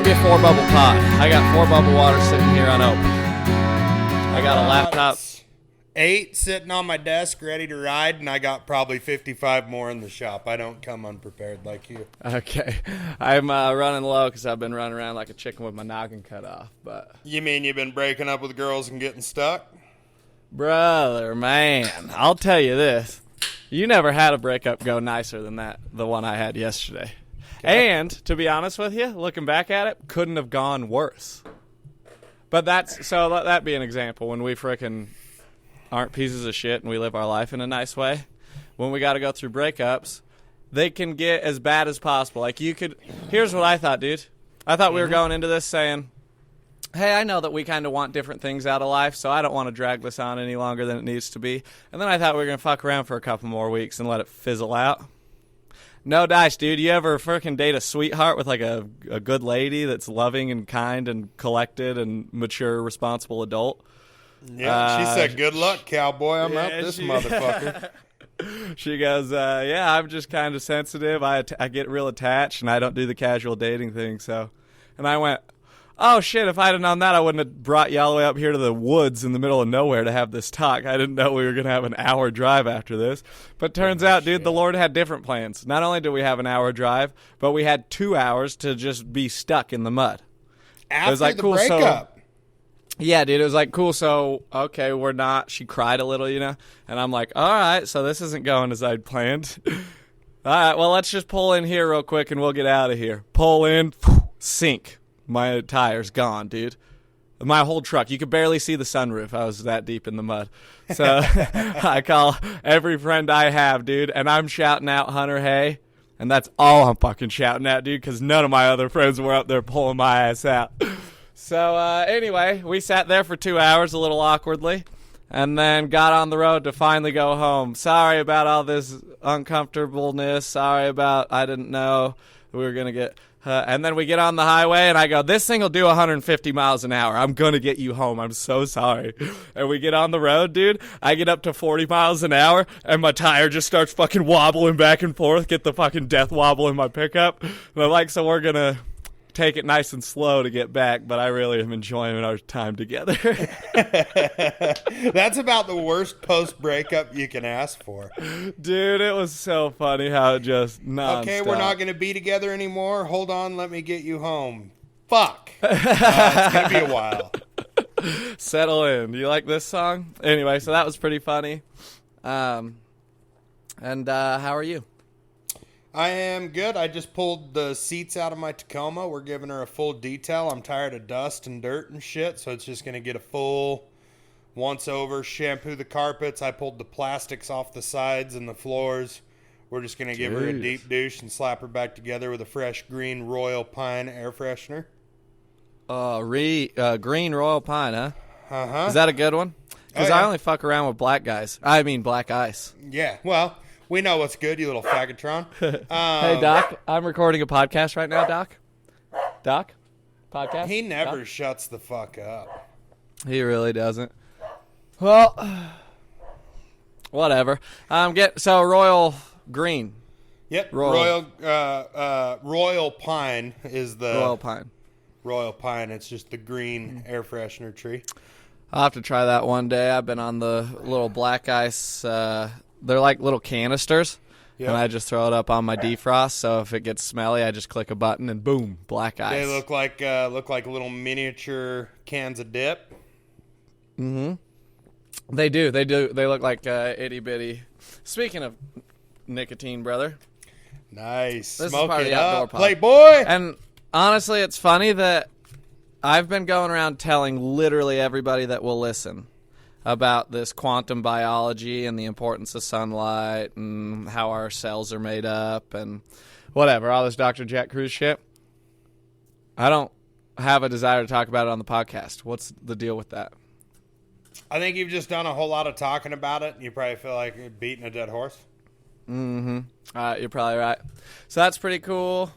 me a 4-bubble pod. I got 4 bubble water sitting here unopened. I got a laptop. 8 sitting on my desk ready to ride, and I got probably 55 more in the shop. I don't come unprepared like you. Okay. I'm running low because I've been running around like a chicken with my noggin cut off. But You mean you've been breaking up with girls and getting stuck? brother, man, I'll tell you this. You never had a breakup go nicer than the one I had yesterday. Okay. And, to be honest with you, looking back at it, couldn't have gone worse. But so let that be an example. When we frickin' aren't pieces of shit and we live our life in a nice way, when we got to go through breakups, they can get as bad as possible. Like, here's what I thought, dude. I thought we were going into this saying, hey, I know that we kind of want different things out of life, so I don't want to drag this on any longer than it needs to be. And then I thought we were going to fuck around for a couple more weeks and let it fizzle out. No dice, dude. You ever freaking date a sweetheart with like a good lady that's loving and kind and collected and mature, responsible adult? Yeah, she said, good luck, cowboy. I'm out this motherfucker. She goes, yeah, I'm just kind of sensitive. I get real attached, and I don't do the casual dating thing. So, and I went, oh, shit, if I'd have known that, I wouldn't have brought you all the way up here to the woods in the middle of nowhere to have this talk. I didn't know we were going to have an hour drive after this. But turns out, dude, the Lord had different plans. Not only did we have an hour drive, but we had 2 hours to just be stuck in the mud. After it was like, the cool, breakup. Yeah, dude, it was like, cool, so, okay, we're not. She cried a little, you know? And I'm like, all right, so this isn't going as I'd planned. All right, well, let's just pull in here real quick and we'll get out of here. Pull in, sink. My tire's gone, dude. My whole truck. You could barely see the sunroof. I was that deep in the mud. So I call every friend I have, dude, and I'm shouting out Hunter Hay. And that's all I'm fucking shouting out, dude, because none of my other friends were up there pulling my ass out. So anyway, we sat there for 2 hours a little awkwardly and then got on the road to finally go home. Sorry about all this uncomfortableness. Sorry about I didn't know we were going to get... and then we get on the highway, and I go, this thing will do 150 miles an hour. I'm going to get you home. I'm so sorry. And we get on the road, dude. I get up to 40 miles an hour, and my tire just starts fucking wobbling back and forth, get the fucking death wobble in my pickup. And I'm like, so we're going to take it nice and slow to get back, but I really am enjoying our time together. That's about the worst post-breakup you can ask for. Dude, it was so funny how it just nonstop. Okay, we're not going to be together anymore. Hold on, let me get you home. Fuck. It's going to be a while. Settle in. Do you like this song? Anyway, so that was pretty funny. And how are you? I am good. I just pulled the seats out of my Tacoma. We're giving her a full detail. I'm tired of dust and dirt and shit, so it's just going to get a full once over, shampoo the carpets. I pulled the plastics off the sides and the floors. We're just going to give her a deep douche and slap her back together with a fresh green Royal Pine air freshener. Green Royal Pine, huh? Uh-huh. Is that a good one? Because I only fuck around with black guys. I mean black ice. Yeah, well... We know what's good, you little faggotron. Hey, Doc, I'm recording a podcast right now, Doc. Doc? Podcast? He never Doc? shuts the fuck up. He really doesn't. Well, whatever. So Royal Green. Yep, Royal Pine is the... Royal Pine. Royal Pine, it's just the green air freshener tree. I'll have to try that one day. I've been on the little black ice... they're like little canisters, and I just throw it up on my defrost, so if it gets smelly, I just click a button, and boom, black ice. They look like little miniature cans of dip. Mm-hmm. They do. They look like itty-bitty. Speaking of nicotine, brother. Nice. This Smoke is part it of the outdoor up, pod. Playboy! And honestly, it's funny that I've been going around telling literally everybody that will listen about this quantum biology and the importance of sunlight and how our cells are made up and whatever, all this Dr. Jack Cruz shit. I don't have a desire to talk about it on the podcast. What's the deal with that? I think you've just done a whole lot of talking about it, and you probably feel like you're beating a dead horse. Mm-hmm. All right, you're probably right. So that's pretty cool.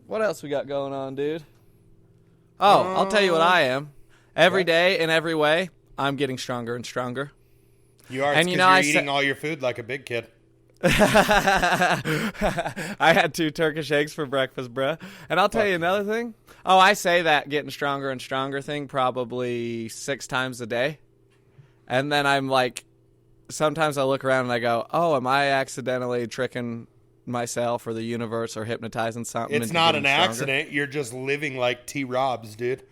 What else we got going on, dude? Oh, I'll tell you what I am. Every day, in every way, I'm getting stronger and stronger. You are, because you're eating all your food like a big kid. I had 2 Turkish eggs for breakfast, bruh. And I'll tell you another thing. Oh, I say that getting stronger and stronger thing probably 6 times a day. And then I'm like, sometimes I look around and I go, oh, am I accidentally tricking myself or the universe or hypnotizing something? It's not an accident. You're just living like T-Robs, dude.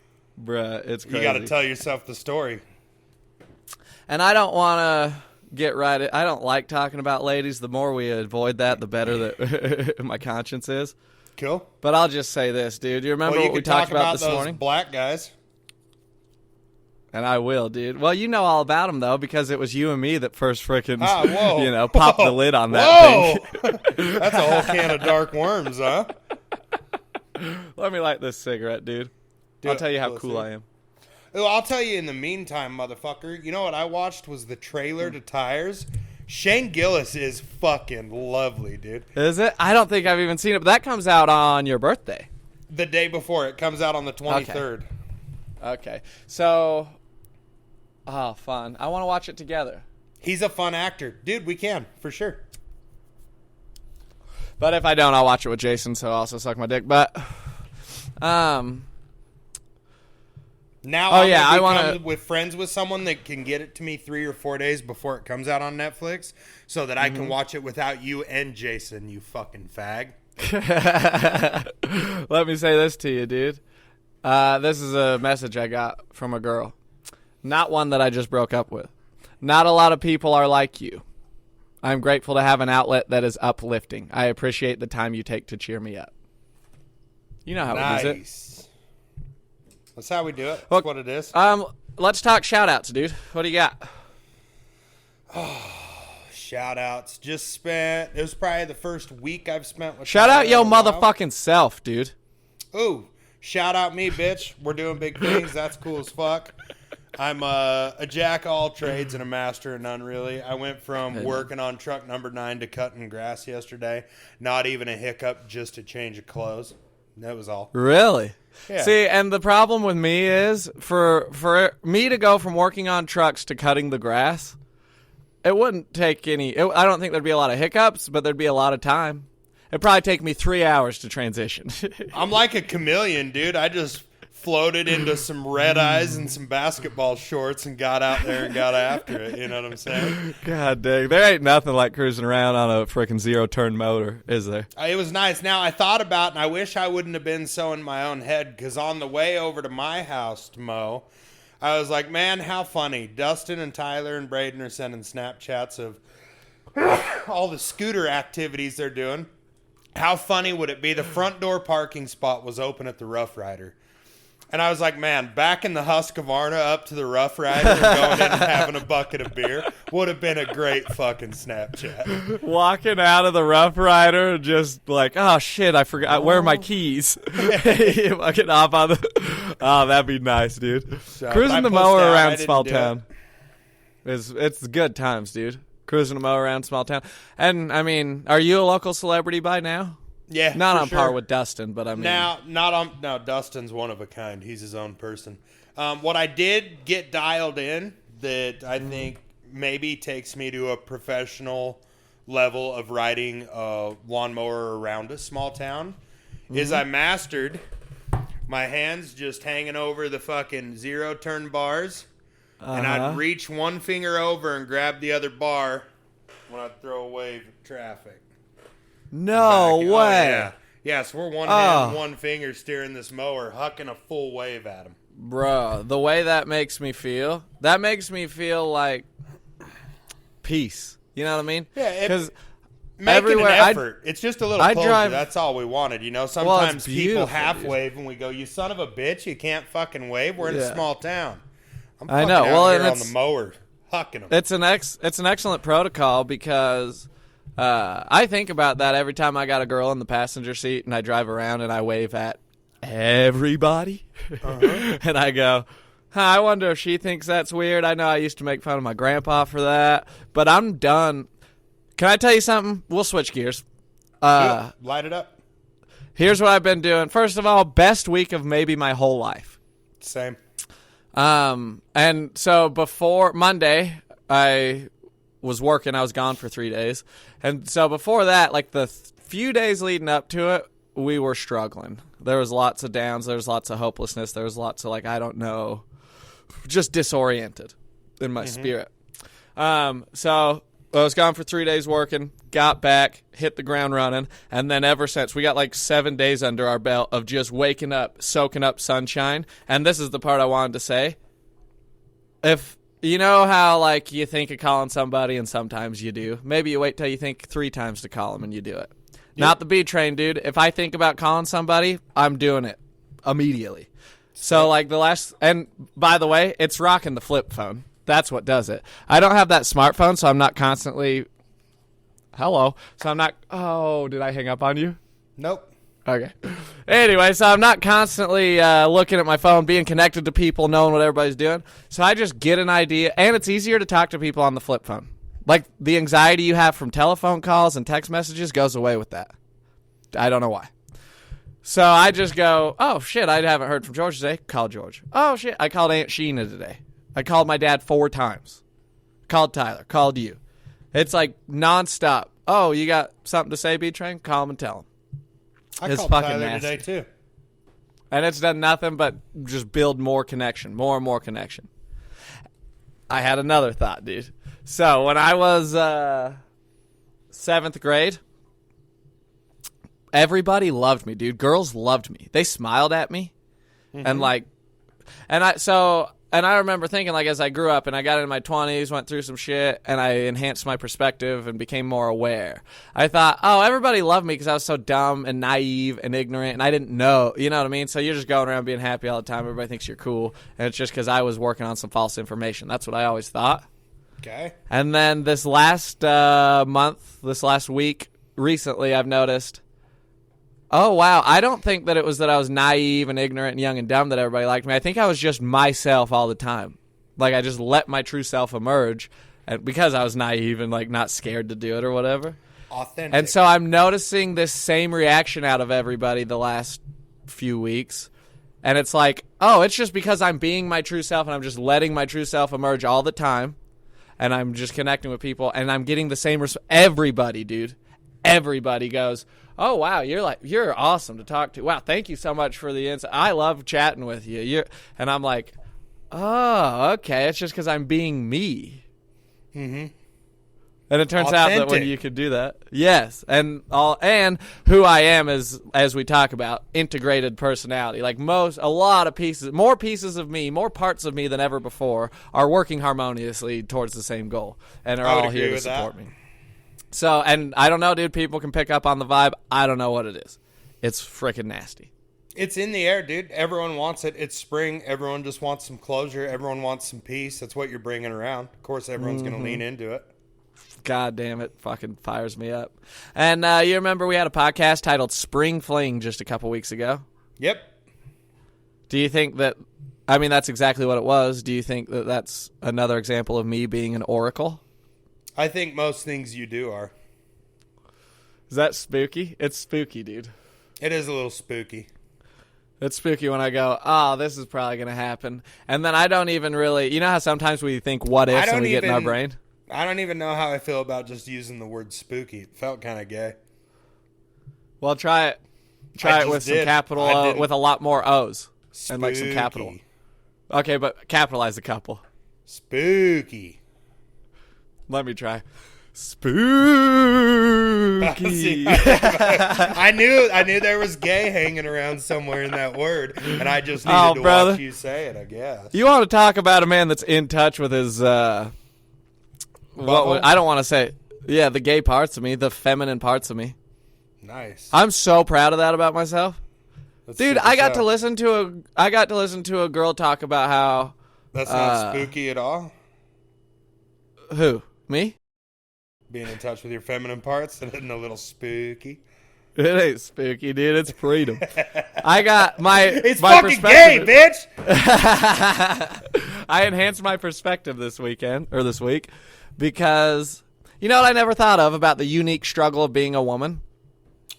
Bruh, it's crazy. You got to tell yourself the story. And I don't want to get right. I don't like talking about ladies. The more we avoid that, the better that my conscience is. Cool. But I'll just say this, dude. You remember what we talked about this morning? Black guys. And I will, dude. Well, you know all about them, though, because it was you and me that first freaking, whoa. popped the lid on that thing. That's a whole can of dark worms, huh? Let me light this cigarette, dude. I'll tell you how cool I am. Oh, I'll tell you in the meantime, motherfucker. You know what I watched was the trailer to Tires. Shane Gillis is fucking lovely, dude. Is it? I don't think I've even seen it, but that comes out on your birthday. The day before. It comes out on the 23rd. Okay. So, fun. I want to watch it together. He's a fun actor. Dude, we can, for sure. But if I don't, I'll watch it with Jason, so I'll also suck my dick. But, now I want to with friends with someone that can get it to me 3 or 4 days before it comes out on Netflix, so that I can watch it without you and Jason. You fucking fag. Let me say this to you, dude. This is a message I got from a girl, not one that I just broke up with. Not a lot of people are like you. I'm grateful to have an outlet that is uplifting. I appreciate the time you take to cheer me up. You know how it is. That's how we do it. That's what it is. Let's talk shout-outs, dude. What do you got? Shout-outs. Just spent... It was probably the first week I've spent with... Shout out your motherfucking self, dude. Ooh. Shout out me, bitch. We're doing big things. That's cool as fuck. I'm a jack of all trades and a master of none, really. I went from working on truck number 9 to cutting grass yesterday. Not even a hiccup, just a change of clothes. That was all. Really? Yeah. See, and the problem with me is for me to go from working on trucks to cutting the grass, it wouldn't take any... I don't think there'd be a lot of hiccups, but there'd be a lot of time. It'd probably take me 3 hours to transition. I'm like a chameleon, dude. I just floated into some red eyes and some basketball shorts and got out there and got after it. You know what I'm saying? God dang. There ain't nothing like cruising around on a freaking zero-turn motor, is there? It was nice. Now, I thought about, and I wish I wouldn't have been so in my own head, because on the way over to my house to mow, I was like, man, how funny. Dustin and Tyler and Braden are sending Snapchats of all the scooter activities they're doing. How funny would it be? The front door parking spot was open at the Rough Rider. And I was like, man, backing the Husqvarna up to the Rough Rider and going in and having a bucket of beer would have been a great fucking Snapchat. Walking out of the Rough Rider and just like, oh, shit, I forgot. Where are my keys? Fucking hop on the... Oh, that'd be nice, dude. So, Cruising the mower around small town. It's good times, dude. Cruising the mower around small town. And, I mean, are you a local celebrity by now? Yeah, not on sure. par with Dustin, but I mean... No, Dustin's one of a kind. He's his own person. What I did get dialed in that I think maybe takes me to a professional level of riding a lawnmower around a small town is I mastered my hands just hanging over the fucking zero-turn bars, and I'd reach one finger over and grab the other bar when I'd throw a wave of traffic. No way. Oh, yeah. Yes, we're one hand, one finger steering this mower, hucking a full wave at him. Bro, the way that makes me feel like peace. You know what I mean? Yeah, because making an effort. It's just a little closer. That's all we wanted. You know, sometimes people half wave and we go, you son of a bitch, you can't fucking wave. We're in a small town. I'm fucking out here on the mower, hucking them. It's an excellent protocol because... I think about that every time I got a girl in the passenger seat and I drive around and I wave at everybody. And I go, I wonder if she thinks that's weird. I know I used to make fun of my grandpa for that, but I'm done. Can I tell you something? We'll switch gears. Light it up. Here's what I've been doing. First of all, best week of maybe my whole life. Same. And so before Monday, I was working. I was gone for 3 days. And so before that, like the few days leading up to it, we were struggling. There was lots of downs. There was lots of hopelessness. There was lots of, like, I don't know, just disoriented in my spirit. So I was gone for 3 days working, got back, hit the ground running, and then ever since, we got like 7 days under our belt of just waking up, soaking up sunshine. And this is the part I wanted to say. If you know how, like, you think of calling somebody and sometimes you do, maybe you wait till you think 3 times to call them and you do it. Yep. Not the B train, dude. If I think about calling somebody, I'm doing it immediately. So, like, and by the way, it's rocking the flip phone. That's what does it. I don't have that smartphone, so I'm not constantly, so I'm not, did I hang up on you? Nope. Okay. Anyway, so I'm not constantly looking at my phone, being connected to people, knowing what everybody's doing. So I just get an idea, and it's easier to talk to people on the flip phone. Like, the anxiety you have from telephone calls and text messages goes away with that. I don't know why. So I just go, oh, shit, I haven't heard from George today. Call George. Oh, shit, I called Aunt Sheena today. I called my dad 4 times. Called Tyler. Called you. It's like nonstop. Oh, you got something to say, B-Train? Call him and tell him. I called Tyler today, too. And it's done nothing but just build more connection, more and more connection. I had another thought, dude. So when I was 7th grade, everybody loved me, dude. Girls loved me. They smiled at me. And I remember thinking, like, as I grew up and I got into my 20s, went through some shit, and I enhanced my perspective and became more aware. I thought, everybody loved me because I was so dumb and naive and ignorant, and I didn't know. You know what I mean? So you're just going around being happy all the time. Everybody thinks you're cool, and it's just because I was working on some false information. That's what I always thought. Okay. And then this last week, recently, I've noticed, oh, wow, I don't think that it was that I was naive and ignorant and young and dumb that everybody liked me. I think I was just myself all the time. Like, I just let my true self emerge and because I was naive and, like, not scared to do it or whatever. Authentic. And so I'm noticing this same reaction out of everybody the last few weeks. And it's like, it's just because I'm being my true self and I'm just letting my true self emerge all the time. And I'm just connecting with people and I'm getting the same everybody, dude. Everybody goes, oh, wow, you're awesome to talk to. Wow, thank you so much for the insight. I love chatting with you. And I'm like, oh, okay. It's just because I'm being me. Mm-hmm. And it turns out that when you can do that, yes, and who I am is, as we talk about, integrated personality. Like more pieces of me, more parts of me than ever before are working harmoniously towards the same goal and are all here to support me. So, and I don't know, dude. People can pick up on the vibe. I don't know what it is. It's freaking nasty. It's in the air, dude. Everyone wants it. It's spring. Everyone just wants some closure. Everyone wants some peace. That's what you're bringing around. Of course, everyone's going to lean into it. God damn it. Fucking fires me up. And you remember we had a podcast titled Spring Fling just a couple weeks ago? Yep. Do you think that, that's exactly what it was. Do you think that that's another example of me being an oracle? I think most things you do are. Is that spooky? It's spooky, dude. It is a little spooky. It's spooky when I go, this is probably going to happen. And then I don't even really, you know how sometimes we think what ifs and we get in our brain? I don't even know how I feel about just using the word spooky. It felt kind of gay. Well, try it. Try it with some capital O, with a lot more O's. Spooky. And like some capital. Okay, but capitalize a couple. Spooky. Let me try. Spooky. I knew there was gay hanging around somewhere in that word, and I just needed to watch you say it, I guess. You want to talk about a man that's in touch with his, I don't want to say, the gay parts of me, the feminine parts of me. Nice. I'm so proud of that about myself. Dude, I got to listen to a girl talk about how that's not spooky at all. Who? Me? Being in touch with your feminine parts and a little spooky. It ain't spooky, dude. It's freedom. I got It's my fucking gay, bitch. I enhanced my perspective this week because you know what I never thought of about the unique struggle of being a woman?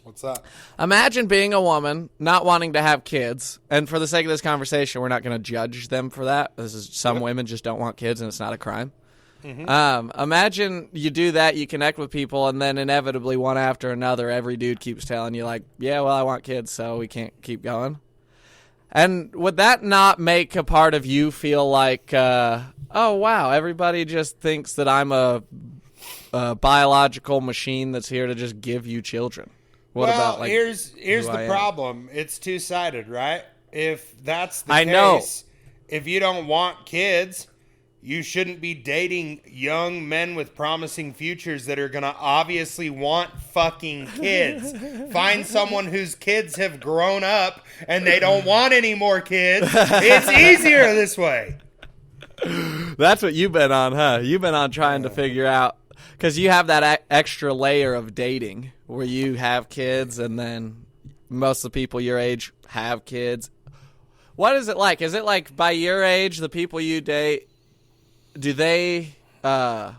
What's that? Imagine being a woman, not wanting to have kids, and for the sake of this conversation, we're not going to judge them for that. Some women just don't want kids, and it's not a crime. Imagine you do that, you connect with people, and then inevitably one after another, every dude keeps telling you like, yeah, well, I want kids, so we can't keep going. And would that not make a part of you feel like, oh, wow, everybody just thinks that I'm a biological machine that's here to just give you children? What about, like, here's the problem. It's two-sided, right? If that's the I case, know. If you don't want kids, you shouldn't be dating young men with promising futures that are going to obviously want fucking kids. Find someone whose kids have grown up and they don't want any more kids. It's easier this way. That's what you've been on, huh? You've been on trying to figure out, because you have that extra layer of dating where you have kids and then most of the people your age have kids. What is it like? Is it like by your age, the people you date, do they, are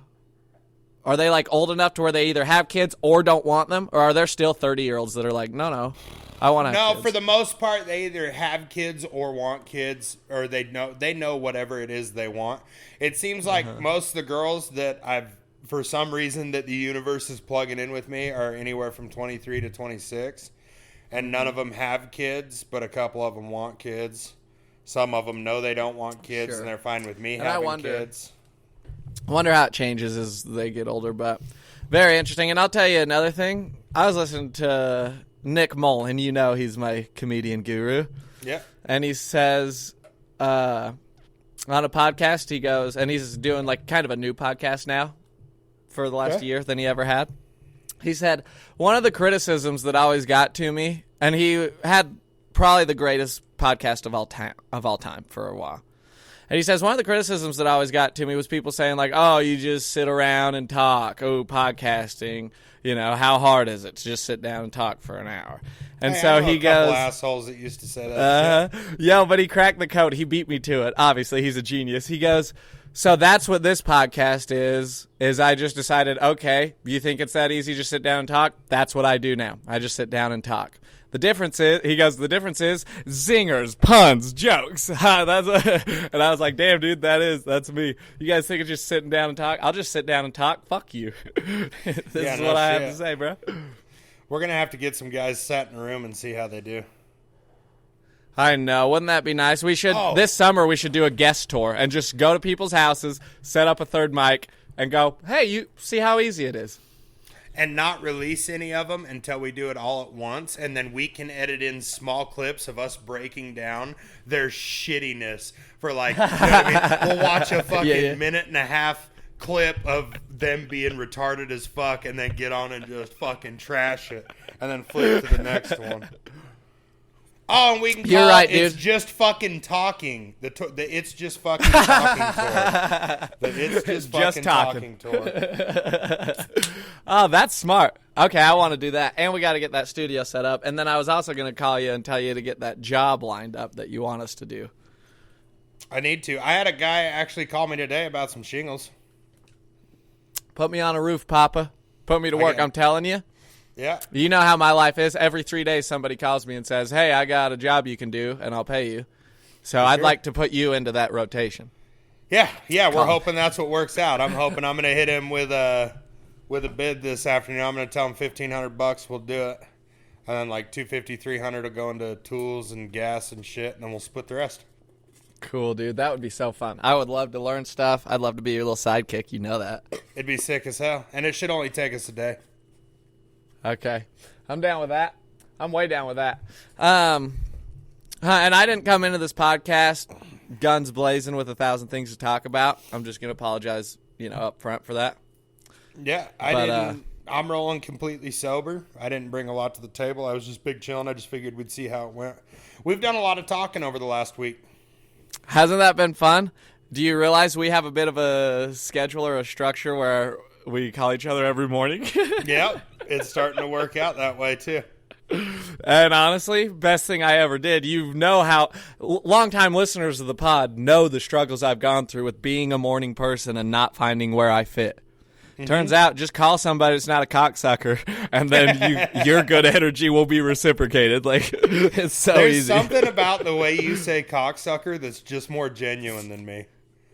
they like old enough to where they either have kids or don't want them? Or are there still 30-year-olds that are like, no, I want to have kids? No, for the most part, they either have kids or want kids, or they know whatever it is they want. It seems like most of the girls that for some reason that the universe is plugging in with me are anywhere from 23 to 26. And none of them have kids, but a couple of them want kids. Some of them know they don't want kids, and they're fine with me having kids. I wonder how it changes as they get older, but very interesting. And I'll tell you another thing. I was listening to Nick Mole, and you know he's my comedian guru. Yeah. And he says on a podcast, he goes, and he's doing like kind of a new podcast now for the last year than he ever had. He said, one of the criticisms that always got to me, and he had probably the greatest podcast of all time for a while. And he says, one of the criticisms that always got to me was people saying like, oh, you just sit around and talk. Oh, podcasting, how hard is it to just sit down and talk for an hour? And so he goes, couple assholes that used to say that. Yeah, but he cracked the code. He beat me to it. Obviously, he's a genius. He goes, so that's what this podcast is I just decided, okay, you think it's that easy to sit down and talk? That's what I do now. I just sit down and talk. The difference is, he goes, the difference is zingers, puns, jokes. And I was like, damn, dude, that's me. You guys think it's just sitting down and talk? I'll just sit down and talk. Fuck you. This is what I have to say, bro. We're going to have to get some guys sat in a room and see how they do. I know. Wouldn't that be nice? We should, this summer, we should do a guest tour and just go to people's houses, set up a third mic, and go, hey, you see how easy it is. And not release any of them until we do it all at once. And then we can edit in small clips of us breaking down their shittiness for like, you know what I mean? We'll watch a fucking minute and a half clip of them being retarded as fuck and then get on and just fucking trash it. And then flip to the next one. Oh, and we can call it It's Just Fucking Talking. The It's Just Fucking Talking Tour. The It's Just Fucking Talking Tour. Oh, that's smart. Okay, I want to do that. And we got to get that studio set up. And then I was also going to call you and tell you to get that job lined up that you want us to do. I need to. I had a guy actually call me today about some shingles. Put me on a roof, Papa. Put me to work, I'm telling you. Yeah. You know how my life is. Every 3 days somebody calls me and says, hey, I got a job you can do, and I'll pay you. So I'd like to put you into that rotation. Yeah, we're hoping that's what works out. I'm hoping I'm going to hit him with a bid this afternoon. I'm going to tell him $1,500, we'll do it. And then like $250, $300 will go into tools and gas and shit, and then we'll split the rest. Cool, dude. That would be so fun. I would love to learn stuff. I'd love to be your little sidekick. You know that. It'd be sick as hell. And it should only take us a day. Okay. I'm down with that. I'm way down with that. And I didn't come into this podcast guns blazing with 1,000 things to talk about. I'm just going to apologize, up front for that. Yeah, I didn't. I'm rolling completely sober. I didn't bring a lot to the table. I was just big chilling. I just figured we'd see how it went. We've done a lot of talking over the last week. Hasn't that been fun? Do you realize we have a bit of a schedule or a structure where we call each other every morning? Yep. It's starting to work out that way, too. And honestly, best thing I ever did. You know how longtime listeners of the pod know the struggles I've gone through with being a morning person and not finding where I fit. Mm-hmm. Turns out, just call somebody that's not a cocksucker, and then your good energy will be reciprocated. Like, it's so There's easy. There's something about the way you say cocksucker that's just more genuine than me.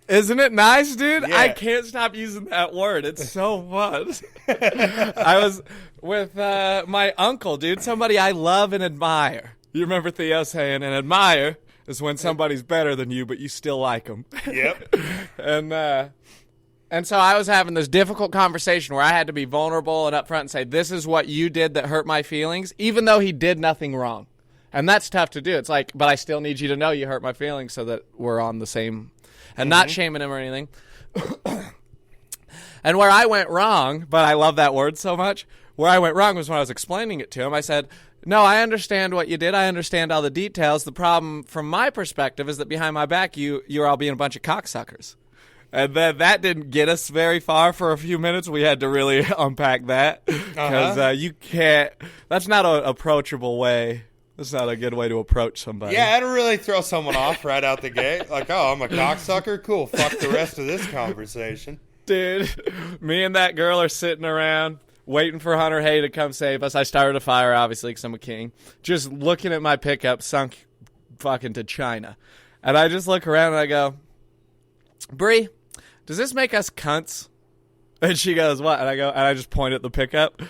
Isn't it nice, dude? Yeah. I can't stop using that word. It's so fun. I was with my uncle, dude, somebody I love and admire. You remember Theo saying, and admire is when somebody's better than you, but you still like them. Yep. And so I was having this difficult conversation where I had to be vulnerable and upfront and say, this is what you did that hurt my feelings, even though he did nothing wrong. And that's tough to do. It's like, but I still need you to know you hurt my feelings so that we're on the same, and not shaming him or anything. And where I went wrong, but I love that word so much, where I went wrong was when I was explaining it to him. I said, no, I understand what you did. I understand all the details. The problem from my perspective is that behind my back, you're all being a bunch of cocksuckers. And then that didn't get us very far for a few minutes. We had to really unpack that because you can't. That's not an approachable way. That's not a good way to approach somebody. Yeah, it'll really throw someone off right out the gate. Like, oh, I'm a cocksucker? Cool. Fuck the rest of this conversation. Dude, me and that girl are sitting around waiting for Hunter Hay to come save us. I started a fire, obviously, because I'm a king. Just looking at my pickup, sunk fucking to China. And I just look around and I go, Bree, does this make us cunts? And she goes, what? And I go, and I just point at the pickup.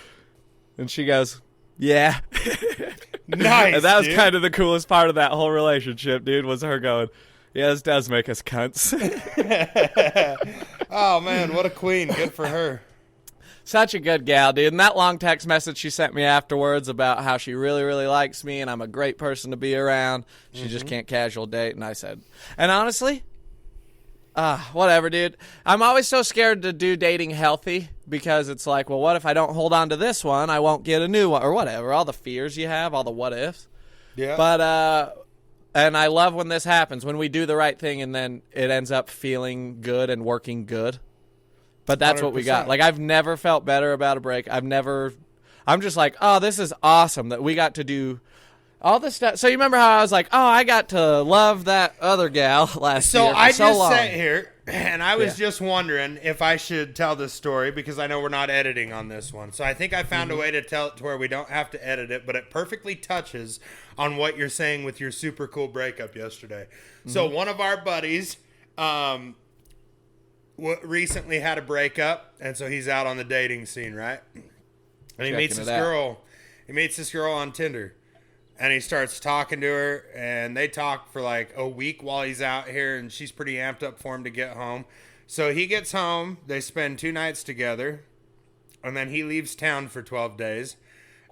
And she goes, yeah. Nice. And that was dude. kind of the coolest part of that whole relationship, dude, was her going, yeah, this does make us cunts. Oh, man, what a queen. Good for her. Such a good gal, dude. And that long text message she sent me afterwards about how she really, really likes me and I'm a great person to be around. She just can't casual date. And I said, and honestly, whatever, dude. I'm always so scared to do dating healthy because it's like, well, what if I don't hold on to this one? I won't get a new one or whatever. All the fears you have, all the what ifs. Yeah. But, and I love when this happens, when we do the right thing and then it ends up feeling good and working good. But that's 100%. What we got. Like, I've never felt better about a break. I'm just like, oh, this is awesome that we got to do all this stuff. So you remember how I was like, oh, I got to love that other gal last year. So I so just long. sat here and I was just wondering if I should tell this story because I know we're not editing on this one. So I think I found a way to tell it to where we don't have to edit it, but it perfectly touches on what you're saying with your super cool breakup yesterday. So one of our buddies recently had a breakup, and so he's out on the dating scene, right? And he meets this girl. He meets this girl on Tinder. And he starts talking to her, and they talk for like a week while he's out here, and she's pretty amped up for him to get home. So he gets home, they spend 2 nights together, and then he leaves town for 12 days.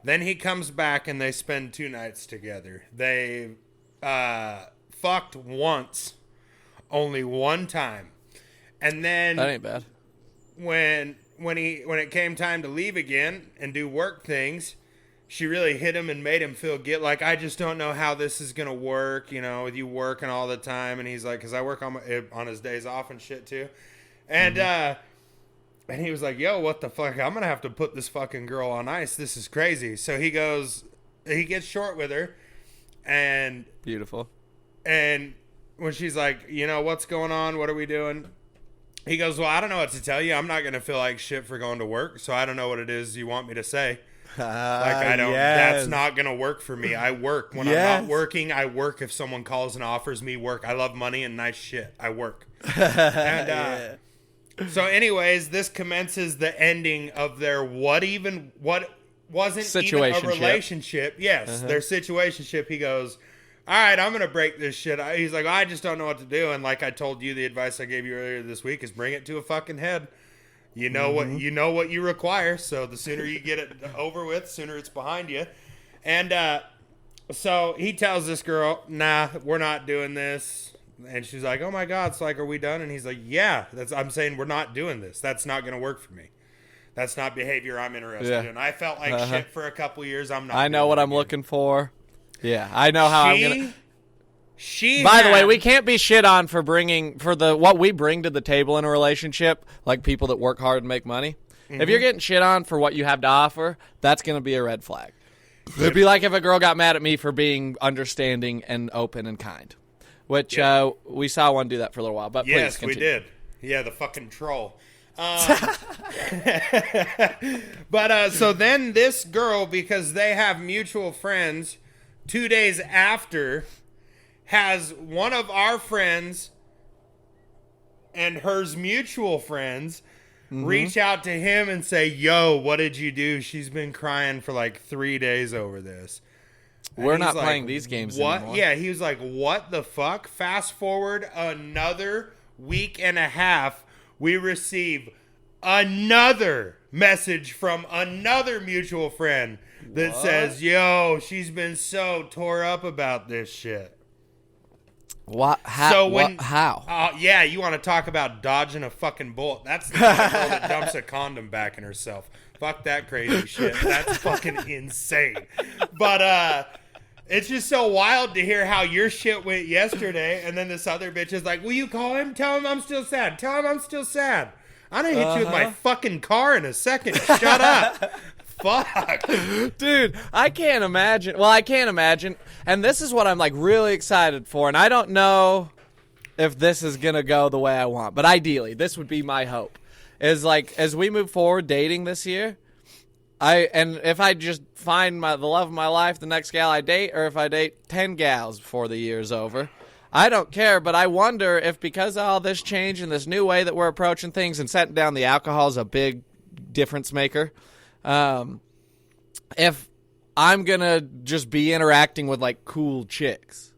Then he comes back, and they spend 2 nights together. They fucked once, only one time. And then that ain't bad. When it came time to leave again and do work things, she really hit him and made him feel guilty. Like, I just don't know how this is going to work, you know, with you working all the time. And he's like, because I work on his days off and shit too. And and he was like, yo, what the fuck? I'm going to have to put this fucking girl on ice. This is crazy. So he gets short with her. And beautiful. And when she's like, you know, what's going on? What are we doing? He goes, well, I don't know what to tell you. I'm not going to feel like shit for going to work. So I don't know what it is you want me to say. Like, I don't, that's not going to work for me. I work. When I'm not working, I work if someone calls and offers me work. I love money and nice shit. I work. And so anyways, this commences the ending of their what wasn't even a relationship. Yes, their situationship. He goes, all right, I'm going to break this shit. He's like, I just don't know what to do. And like I told you, the advice I gave you earlier this week is bring it to a fucking head. You know what you require, so the sooner you get it over with, sooner it's behind you. And so he tells this girl, nah, we're not doing this. And she's like, oh my God, it's like, are we done? And he's like, yeah, I'm saying we're not doing this. That's not going to work for me. That's not behavior I'm interested in. I felt like shit for a couple years. I know what I'm looking for. Yeah, I know how I'm going to... By the way, we can't be shit on for what we bring to the table in a relationship, like people that work hard and make money. If you're getting shit on for what you have to offer, that's going to be a red flag. It'd be like if a girl got mad at me for being understanding and open and kind, which we saw one do that for a little while. But yes, please continue. We did. Yeah, the fucking troll. But so then this girl, because they have mutual friends, 2 days after, has one of our friends and hers mutual friends reach out to him and say, yo, what did you do? She's been crying for like 3 days over this. And We're not like, playing these games what? anymore. Yeah, he was like, what the fuck? Fast forward another week and a half, we receive another message from another mutual friend that says, yo, she's been so tore up about this shit. What? How? So when, how? Yeah, you want to talk about dodging a fucking bullet. That's the kind of girl that dumps a condom back in herself. Fuck that crazy shit. That's fucking insane. But it's just so wild to hear how your shit went yesterday, and then this other bitch is like, will you call him? Tell him I'm still sad. Tell him I'm still sad. I'm going to hit you with my fucking car in a second. Shut up. Fuck. Dude, I can't imagine. Well, I can't imagine. And this is what I'm like really excited for. And I don't know if this is going to go the way I want. But ideally, this would be my hope. Is like, as we move forward dating this year, and if I just find the love of my life, the next gal I date, or if I date 10 gals before the year's over, I don't care. But I wonder if because of all this change and this new way that we're approaching things and setting down the alcohol is a big difference maker, if I'm going to just be interacting with, like, cool chicks.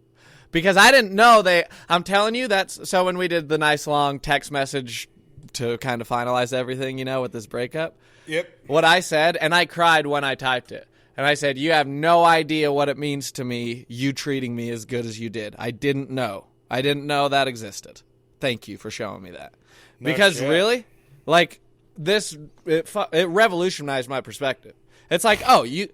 Because I didn't know I'm telling you, so when we did the nice long text message to kind of finalize everything, with this breakup. Yep. What I said, and I cried when I typed it. And I said, you have no idea what it means to me, you treating me as good as you did. I didn't know. I didn't know that existed. Thank you for showing me that. No because shit. really, like, it revolutionized my perspective. It's like, and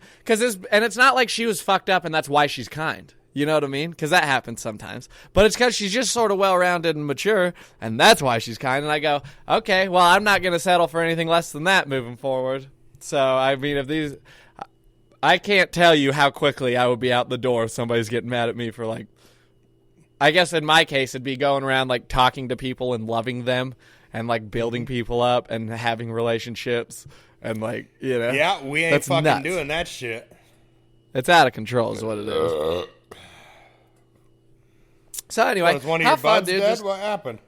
it's not like she was fucked up and that's why she's kind. You know what I mean? Because that happens sometimes. But it's because she's just sort of well-rounded and mature, and that's why she's kind. And I go, okay, well, I'm not going to settle for anything less than that moving forward. So, I mean, I can't tell you how quickly I would be out the door if somebody's getting mad at me for, like, I guess in my case, it'd be going around, like, talking to people and loving them and, like, building people up and having relationships and, like, Yeah, we ain't fucking nuts. Doing that shit. It's out of control is what it is. So anyway, was one of your buds dead? What happened?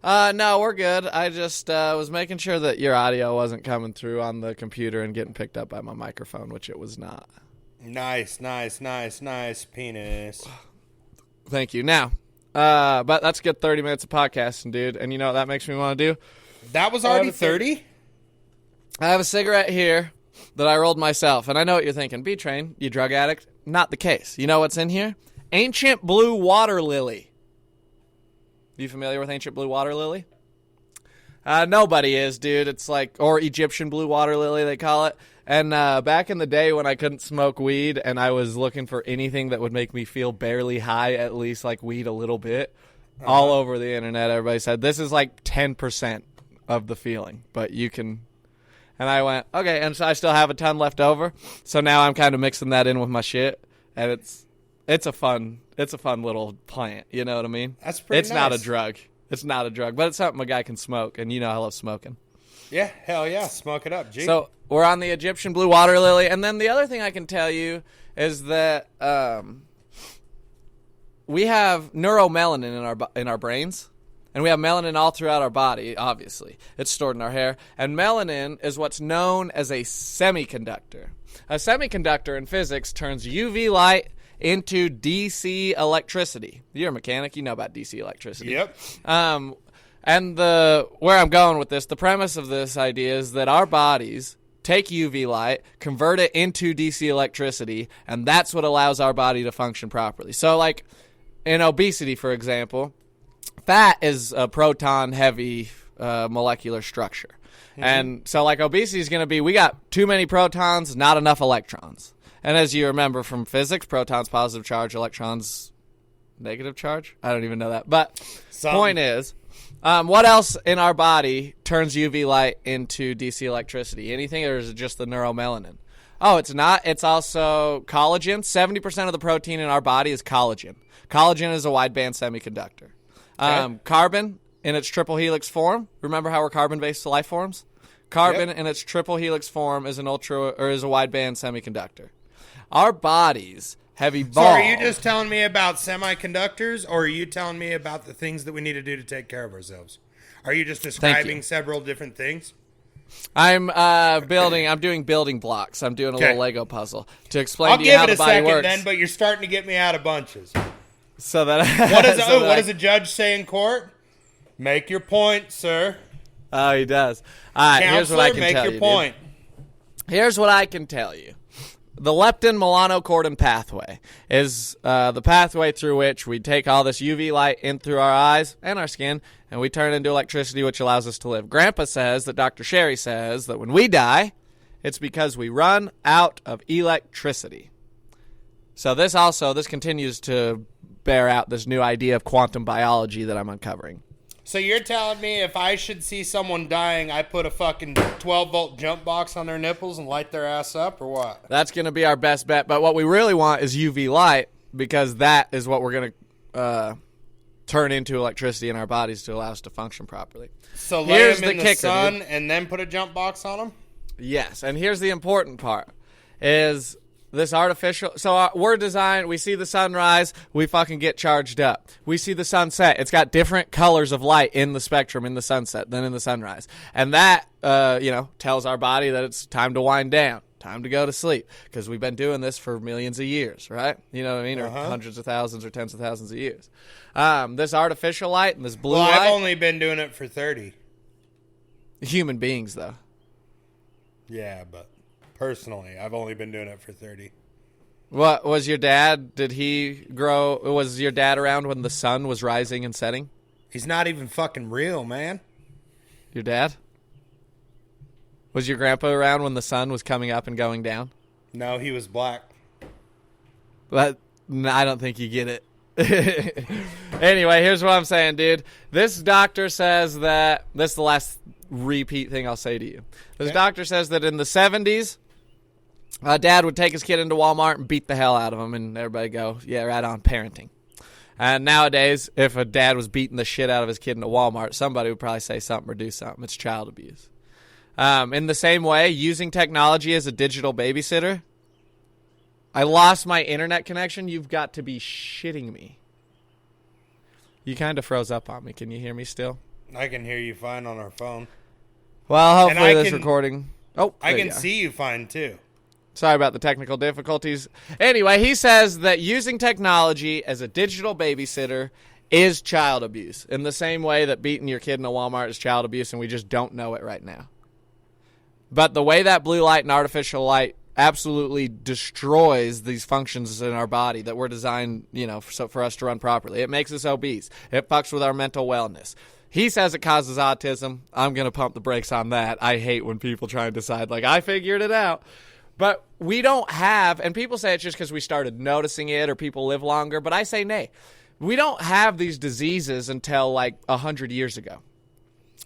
No, we're good. I just was making sure that your audio wasn't coming through on the computer and getting picked up by my microphone, which it was not. Nice, penis. Thank you. Now, but that's a good 30 minutes of podcasting, dude. And you know what that makes me want to do? That was already 30? I have a cigarette here that I rolled myself. And I know what you're thinking. B-Train, you drug addict. Not the case. You know what's in here? Ancient blue water lily. You familiar with ancient blue water lily? Nobody is, dude. It's like, or Egyptian blue water lily, they call it. And back in the day when I couldn't smoke weed and I was looking for anything that would make me feel barely high, at least like weed a little bit, all over the internet, everybody said, this is like 10% of the feeling, but you can. And I went, okay, and so I still have a ton left over. So now I'm kind of mixing that in with my shit, and it's a fun little plant. You know what I mean? That's pretty It's nice. not a drug. It's not a drug, but it's something a guy can smoke, and you know I love smoking. Yeah, hell yeah, smoke it up, G. So we're on the Egyptian blue water lily, and then the other thing I can tell you is that we have neuromelanin in our brains. And we have melanin all throughout our body, obviously. It's stored in our hair. And melanin is what's known as a semiconductor. A semiconductor in physics turns UV light into DC electricity. You're a mechanic. You know about DC electricity. Yep. And where I'm going with this, the premise of this idea is that our bodies take UV light, convert it into DC electricity, and that's what allows our body to function properly. So, like, in obesity, for example, fat is a proton-heavy molecular structure. Mm-hmm. And so, like, obesity is going to be, we got too many protons, not enough electrons. And as you remember from physics, protons positive charge, electrons negative charge? I don't even know that. But point is, what else in our body turns UV light into DC electricity? Anything, or is it just the neuromelanin? Oh, it's not. It's also collagen. 70% of the protein in our body is collagen. Collagen is a wideband semiconductor. Okay. Carbon in its triple helix form. Remember how we're carbon-based life forms? Carbon in its triple helix form is is a wideband semiconductor. Our bodies have evolved. So are you just telling me about semiconductors, or are you telling me about the things that we need to do to take care of ourselves? Are you just describing several different things? I'm doing building blocks. I'm doing a little Lego puzzle to explain I'll to you how give the it a body second works. then, but you're starting to get me out of bunches. So that what does a judge say in court? Make your point, sir. Oh, he does. All right, here's what I can tell you. Make your point. Here's what I can tell you. The leptin-melanocortin pathway is the pathway through which we take all this UV light in through our eyes and our skin, and we turn it into electricity, which allows us to live. Grandpa says that Dr. Sherry says that when we die, it's because we run out of electricity. So this continues to bear out this new idea of quantum biology that I'm uncovering. So you're telling me if I should see someone dying, I put a fucking 12-volt jump box on their nipples and light their ass up, or what? That's going to be our best bet. But what we really want is UV light, because that is what we're going to turn into electricity in our bodies to allow us to function properly. So lay them in the sun and then put a jump box on them? Yes, and here's the important part, is this artificial... So we're designed... We see the sunrise, we fucking get charged up. We see the sunset. It's got different colors of light in the spectrum in the sunset than in the sunrise. And that, tells our body that it's time to wind down, time to go to sleep, because we've been doing this for millions of years, right? You know what I mean? Or hundreds of thousands or tens of thousands of years. This artificial light and this blue light... I've only been doing it for 30. Human beings, though. Yeah, but... Personally, I've only been doing it for 30. What was your dad? Did he grow? Was your dad around when the sun was rising and setting? He's not even fucking real, man. Your dad? Was your grandpa around when the sun was coming up and going down? No, he was black. But I don't think you get it. Anyway, here's what I'm saying, dude. This doctor says that... This is the last repeat thing I'll say to you. This doctor says that in the 70s... Dad would take his kid into Walmart and beat the hell out of him, and everybody go, yeah, right on, parenting. And nowadays, if a dad was beating the shit out of his kid into Walmart, somebody would probably say something or do something. It's child abuse. In the same way, using technology as a digital babysitter. I lost my internet connection. You've got to be shitting me. You kind of froze up on me. Can you hear me still? I can hear you fine on our phone. Well, hopefully this recording... Oh, I can see you fine, too. Sorry about the technical difficulties. Anyway, he says that using technology as a digital babysitter is child abuse, in the same way that beating your kid in a Walmart is child abuse, and we just don't know it right now. But the way that blue light and artificial light absolutely destroys these functions in our body that we're designed, for us to run properly. It makes us obese. It fucks with our mental wellness. He says it causes autism. I'm going to pump the brakes on that. I hate when people try and decide, I figured it out. But we don't have, and people say it's just because we started noticing it or people live longer, but I say nay. We don't have these diseases until 100 years ago.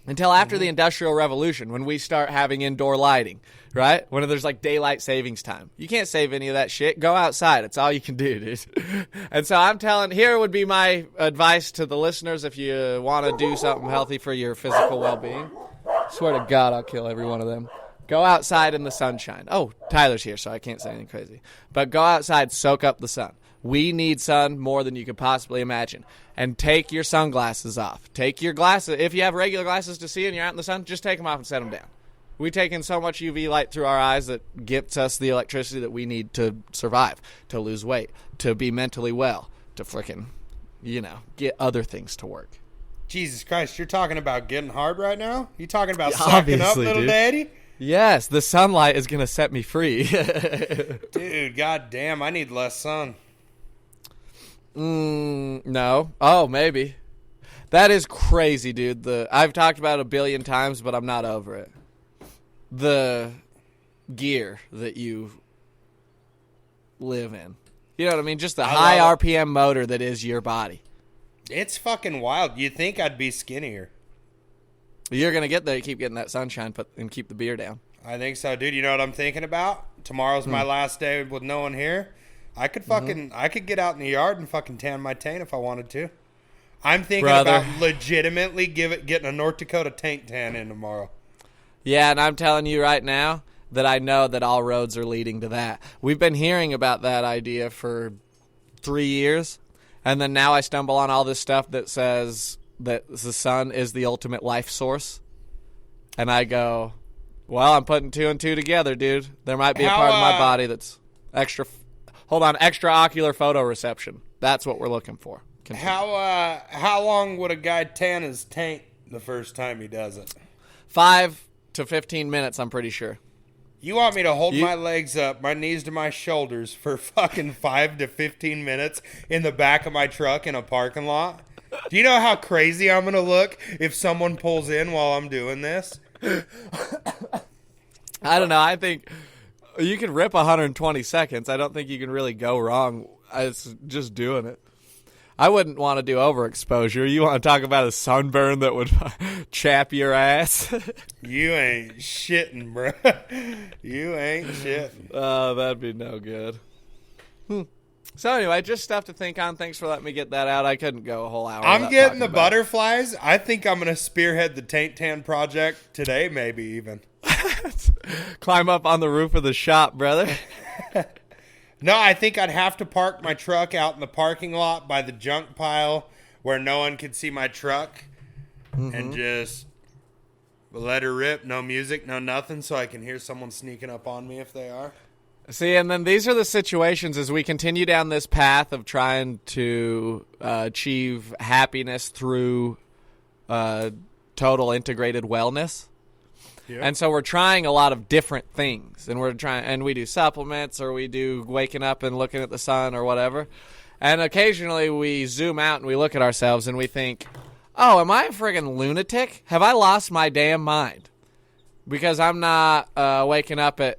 Until after the Industrial Revolution, when we start having indoor lighting, right? When there's daylight savings time. You can't save any of that shit. Go outside. It's all you can do, dude. And so here would be my advice to the listeners if you want to do something healthy for your physical well-being. Swear to God, I'll kill every one of them. Go outside in the sunshine. Oh, Tyler's here, so I can't say anything crazy. But go outside, soak up the sun. We need sun more than you could possibly imagine. And take your sunglasses off. Take your glasses. If you have regular glasses to see and you're out in the sun, just take them off and set them down. We take in so much UV light through our eyes that gets us the electricity that we need to survive, to lose weight, to be mentally well, to frickin', get other things to work. Jesus Christ, you're talking about getting hard right now? You talking about sucking up, little daddy? Yes, the sunlight is going to set me free. Dude, goddamn, I need less sun. No. Oh, maybe. That is crazy, dude. I've talked about it 1 billion times, but I'm not over it. The gear that you live in. You know what I mean? Just the high RPM motor that is your body. It's fucking wild. You'd think I'd be skinnier. You're going to get there. You keep getting that sunshine and keep the beer down. I think so, dude. You know what I'm thinking about? Tomorrow's my last day with no one here. I could get out in the yard and fucking tan my taint if I wanted to. I'm thinking about legitimately getting a North Dakota tank tan in tomorrow. Yeah, and I'm telling you right now that I know that all roads are leading to that. We've been hearing about that idea for 3 years, and then now I stumble on all this stuff that says that the sun is the ultimate life source. And I go, well, I'm putting 2 and 2 together, dude. There might be a part of my body that's extraocular photoreception. That's what we're looking for. Continue. How long would a guy tan his taint the first time he does it? 5 to 15 minutes, I'm pretty sure. You want me to hold my legs up, my knees to my shoulders for fucking 5 to 15 minutes in the back of my truck in a parking lot? Do you know how crazy I'm going to look if someone pulls in while I'm doing this? I don't know. I think you can rip 120 seconds. I don't think you can really go wrong. It's just doing it. I wouldn't want to do overexposure. You want to talk about a sunburn that would chap your ass? You ain't shitting, bro. You ain't shitting. Oh, that'd be no good. So anyway, just stuff to think on. Thanks for letting me get that out. I couldn't go a whole hour. I'm getting the butterflies. I think I'm going to spearhead the Taint Tan project today, maybe even. Climb up on the roof of the shop, brother. No, I think I'd have to park my truck out in the parking lot by the junk pile where no one could see my truck and just let her rip. No music, no nothing, so I can hear someone sneaking up on me if they are. See, and then these are the situations as we continue down this path of trying to achieve happiness through total integrated wellness. Yep. And so we're trying a lot of different things, and we do supplements, or we do waking up and looking at the sun or whatever. And occasionally we zoom out and we look at ourselves and we think, oh, am I a friggin' lunatic? Have I lost my damn mind? Because I'm not waking up at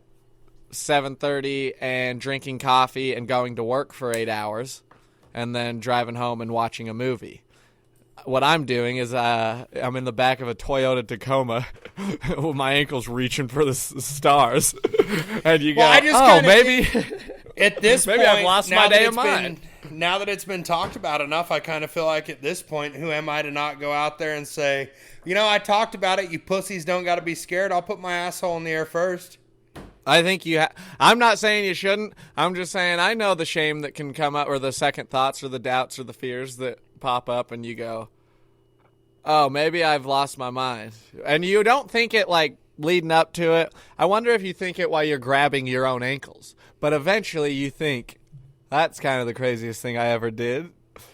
7:30 and drinking coffee and going to work for 8 hours and then driving home and watching a movie. What I'm doing is I'm in the back of a Toyota Tacoma with my ankles reaching for the stars. And you go, maybe at this maybe point, I've lost my damn mind. Now that it's been talked about enough, I kind of feel like at this point, who am I to not go out there and say, I talked about it, you pussies don't got to be scared. I'll put my asshole in the air first. I think I'm not saying you shouldn't. I'm just saying I know the shame that can come up, or the second thoughts or the doubts or the fears that pop up, and you go, oh, maybe I've lost my mind. And you don't think it like leading up to it. I wonder if you think it while you're grabbing your own ankles. But eventually you think, that's kind of the craziest thing I ever did.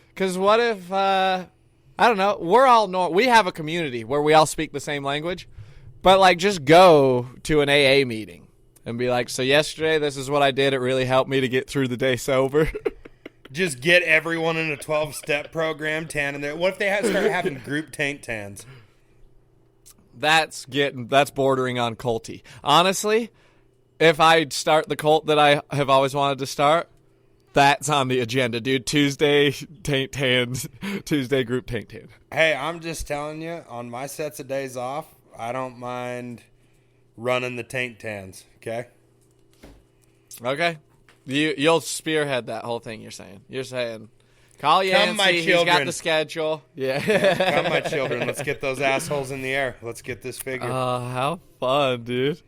Because what if, I don't know, we have a community where we all speak the same language. But like just go to an AA meeting and be like, so yesterday this is what I did. It really helped me to get through the day sober. Just get everyone in a 12-step program tanning there. What if they start having group taint tans? That's bordering on culty. Honestly, if I start the cult that I have always wanted to start, that's on the agenda, dude. Tuesday taint tans, Tuesday group taint tan. Hey, I'm just telling you, on my sets of days off, I don't mind running the taint tans. Okay. Okay. You'll spearhead that whole thing. You're saying, call Yancey. He's got the schedule. Yeah. Come, my children. Let's get those assholes in the air. Let's get this figured. How fun, dude.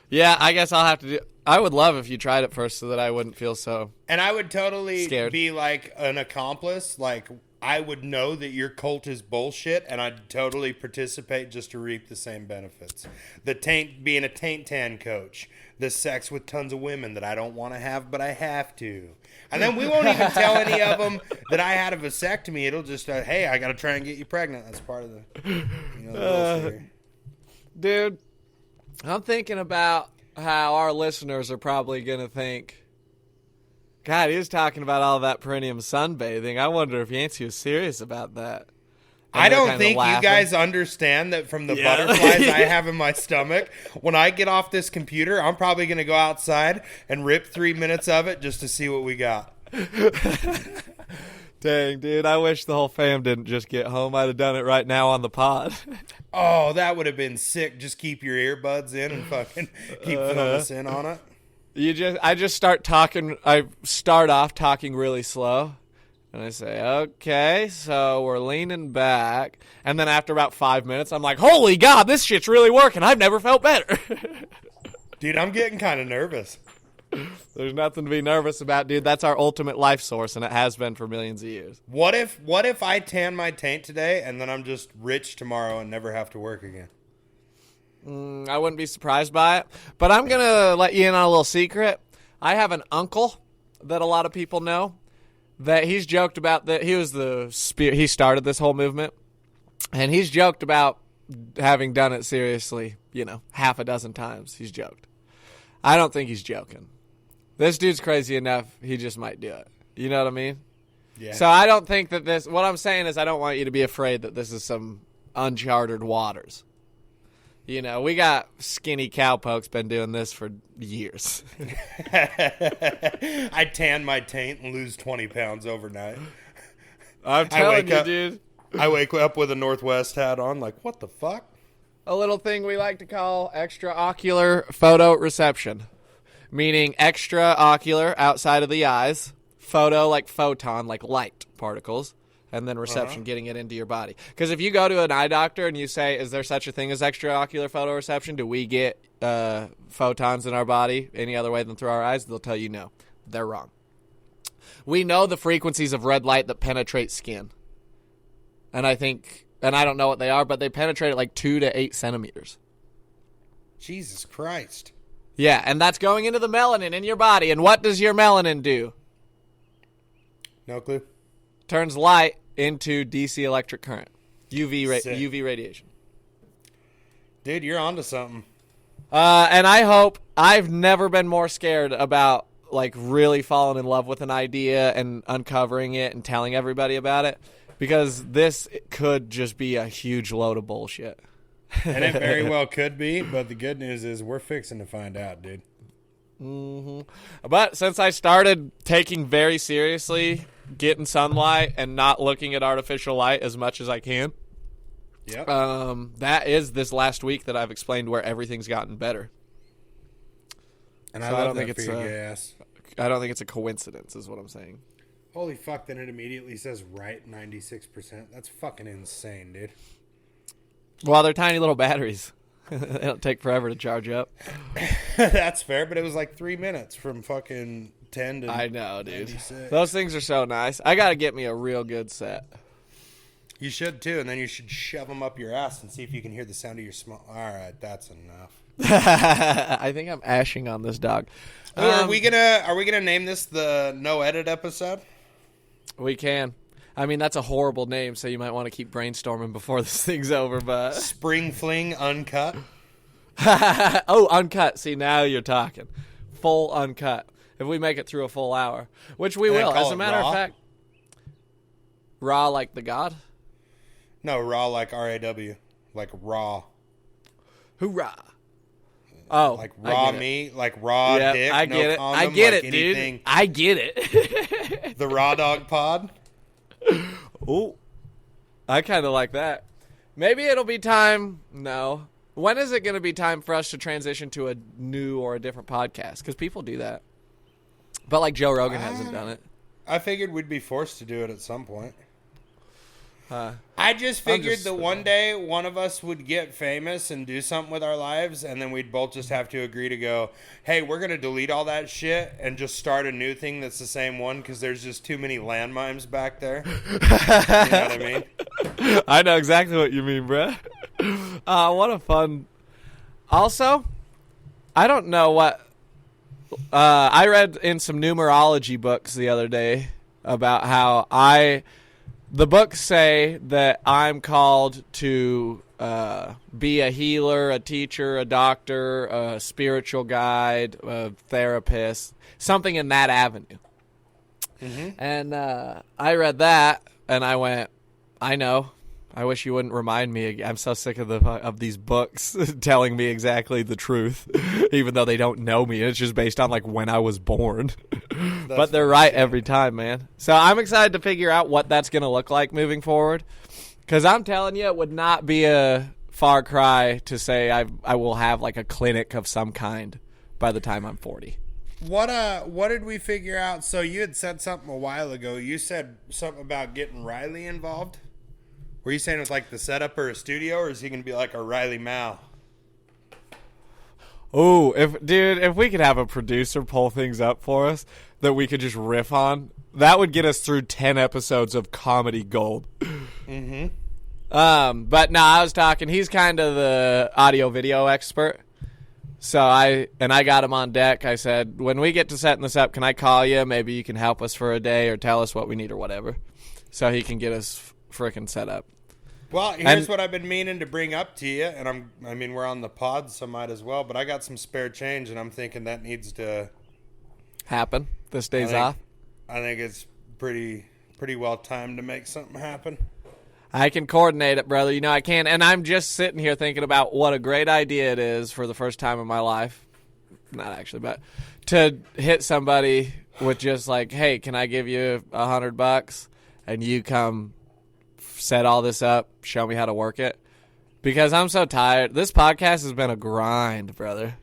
Yeah, I guess I'll have to do. I would love if you tried it first so that I wouldn't feel so. And I would totally scared. Be like an accomplice. Like I would know that your cult is bullshit, and I'd totally participate just to reap the same benefits. Being a taint tan coach. The sex with tons of women that I don't want to have, but I have to. And then we won't even tell any of them that I had a vasectomy. It'll just, hey, I got to try and get you pregnant. That's part of the little theory. Dude, I'm thinking about how our listeners are probably going to think, God, he was talking about all that perineum sunbathing. I wonder if Yancey was serious about that. I don't think you guys understand that from the butterflies I have in my stomach. When I get off this computer, I'm probably going to go outside and rip 3 minutes of it just to see what we got. Dang, dude. I wish the whole fam didn't just get home. I'd have done it right now on the pod. Oh, that would have been sick. Just keep your earbuds in and fucking keep filling us in on it. I just start talking. I start off talking really slow. And I say, okay, so we're leaning back. And then after about 5 minutes, I'm like, holy God, this shit's really working. I've never felt better. Dude, I'm getting kind of nervous. There's nothing to be nervous about, dude. That's our ultimate life source, and it has been for millions of years. What if I tan my taint today and then I'm just rich tomorrow and never have to work again? I wouldn't be surprised by it. But I'm going to let you in on a little secret. I have an uncle that a lot of people know that he's joked about that he was he started this whole movement, and he's joked about having done it seriously, half a dozen times. He's joked. I don't think he's joking. This dude's crazy enough, he just might do it. You know what I mean? Yeah. So I don't think that what I'm saying is I don't want you to be afraid that this is some uncharted waters. We got skinny cowpokes been doing this for years. I tan my taint and lose 20 pounds overnight. I'm telling you, dude. I wake up with a Northwest hat on, like, what the fuck? A little thing we like to call extraocular photoreception, meaning extraocular, outside of the eyes, photo like photon, like light particles, and then reception, getting it into your body. Because if you go to an eye doctor and you say, is there such a thing as extraocular photoreception? Do we get photons in our body any other way than through our eyes? They'll tell you no. They're wrong. We know the frequencies of red light that penetrate skin. And I don't know what they are, but they penetrate at like 2 to 8 centimeters. Jesus Christ. Yeah, and that's going into the melanin in your body. And what does your melanin do? No clue. Turns light into DC electric current. UV radiation. Dude, you're onto something. And I hope I've never been more scared about like really falling in love with an idea and uncovering it and telling everybody about it, because this could just be a huge load of bullshit. And it very well could be, but the good news is we're fixing to find out, dude. Mm-hmm. But since I started taking very seriously getting sunlight and not looking at artificial light as much as I can, yep. That is this last week that I've explained where everything's gotten better. And so I don't love think that for your ass. I don't think it's a coincidence, is what I'm saying. Holy fuck, then it immediately says right 96%. That's fucking insane, dude. Well, they're tiny little batteries. They don't take forever to charge up. That's fair, but it was like 3 minutes from fucking 10 to I know, dude. 96. Those things are so nice. I got to get me a real good set. You should, too, and then you should shove them up your ass and see if you can hear the sound of your small... All right, that's enough. I think I'm ashing on this dog. Are we gonna name this the No Edit episode? We can. I mean, that's a horrible name, so you might want to keep brainstorming before this thing's over, but... Spring Fling Uncut? Oh, uncut. See, now you're talking. Full uncut. If we make it through a full hour. Which we will. As a matter of fact... Raw like the god? No, raw like R-A-W. Like raw. Hoorah. Oh, like raw meat, like raw dick. I get no it. condom, I get like it, anything. dude. I get it. The Raw Dog Pod? Ooh. I kind of like that. Maybe it'll be time. No. When is it going to be time for us to transition to a new or a different podcast? Because people do that. But like Joe Rogan hasn't done it. I figured we'd be forced to do it at some point. I just figured that one day one of us would get famous and do something with our lives, and then we'd both just have to agree to go, hey, we're going to delete all that shit and just start a new thing that's the same one because there's just too many landmines back there. You know what I mean? I know exactly what you mean, bruh. What a fun... Also, I don't know what... I read in some numerology books the other day about how the books say that I'm called to be a healer, a teacher, a doctor, a spiritual guide, a therapist, something in that avenue. Mm-hmm. And I read that, and I went, I know. I wish you wouldn't remind me again. I'm so sick of these books telling me exactly the truth, even though they don't know me. It's just based on like when I was born. But they're right every time, man. So I'm excited to figure out what that's going to look like moving forward. Because I'm telling you, it would not be a far cry to say I will have like a clinic of some kind by the time I'm 40. What did we figure out? So you had said something a while ago. You said something about getting Riley involved. Were you saying it's like the setup or a studio, or is he going to be like a Riley Mao? Oh, if we could have a producer pull things up for us that we could just riff on, that would get us through 10 episodes of comedy gold. Mm-hmm. But no, I was talking. He's kind of the audio video expert. So I got him on deck. I said, when we get to setting this up, can I call you? Maybe you can help us for a day or tell us what we need or whatever, so he can get us frickin' set up. Well, here's what I've been meaning to bring up to you, and we're on the pod, so might as well. But I got some spare change, and I'm thinking that needs to happen. This day's off. I think it's pretty well timed to make something happen. I can coordinate it, brother. You know I can. And I'm just sitting here thinking about what a great idea it is for the first time in my life. Not actually, but to hit somebody with just like, hey, can I give you $100 and you come set all this up, show me how to work it? Because I'm so tired. This podcast has been a grind, brother.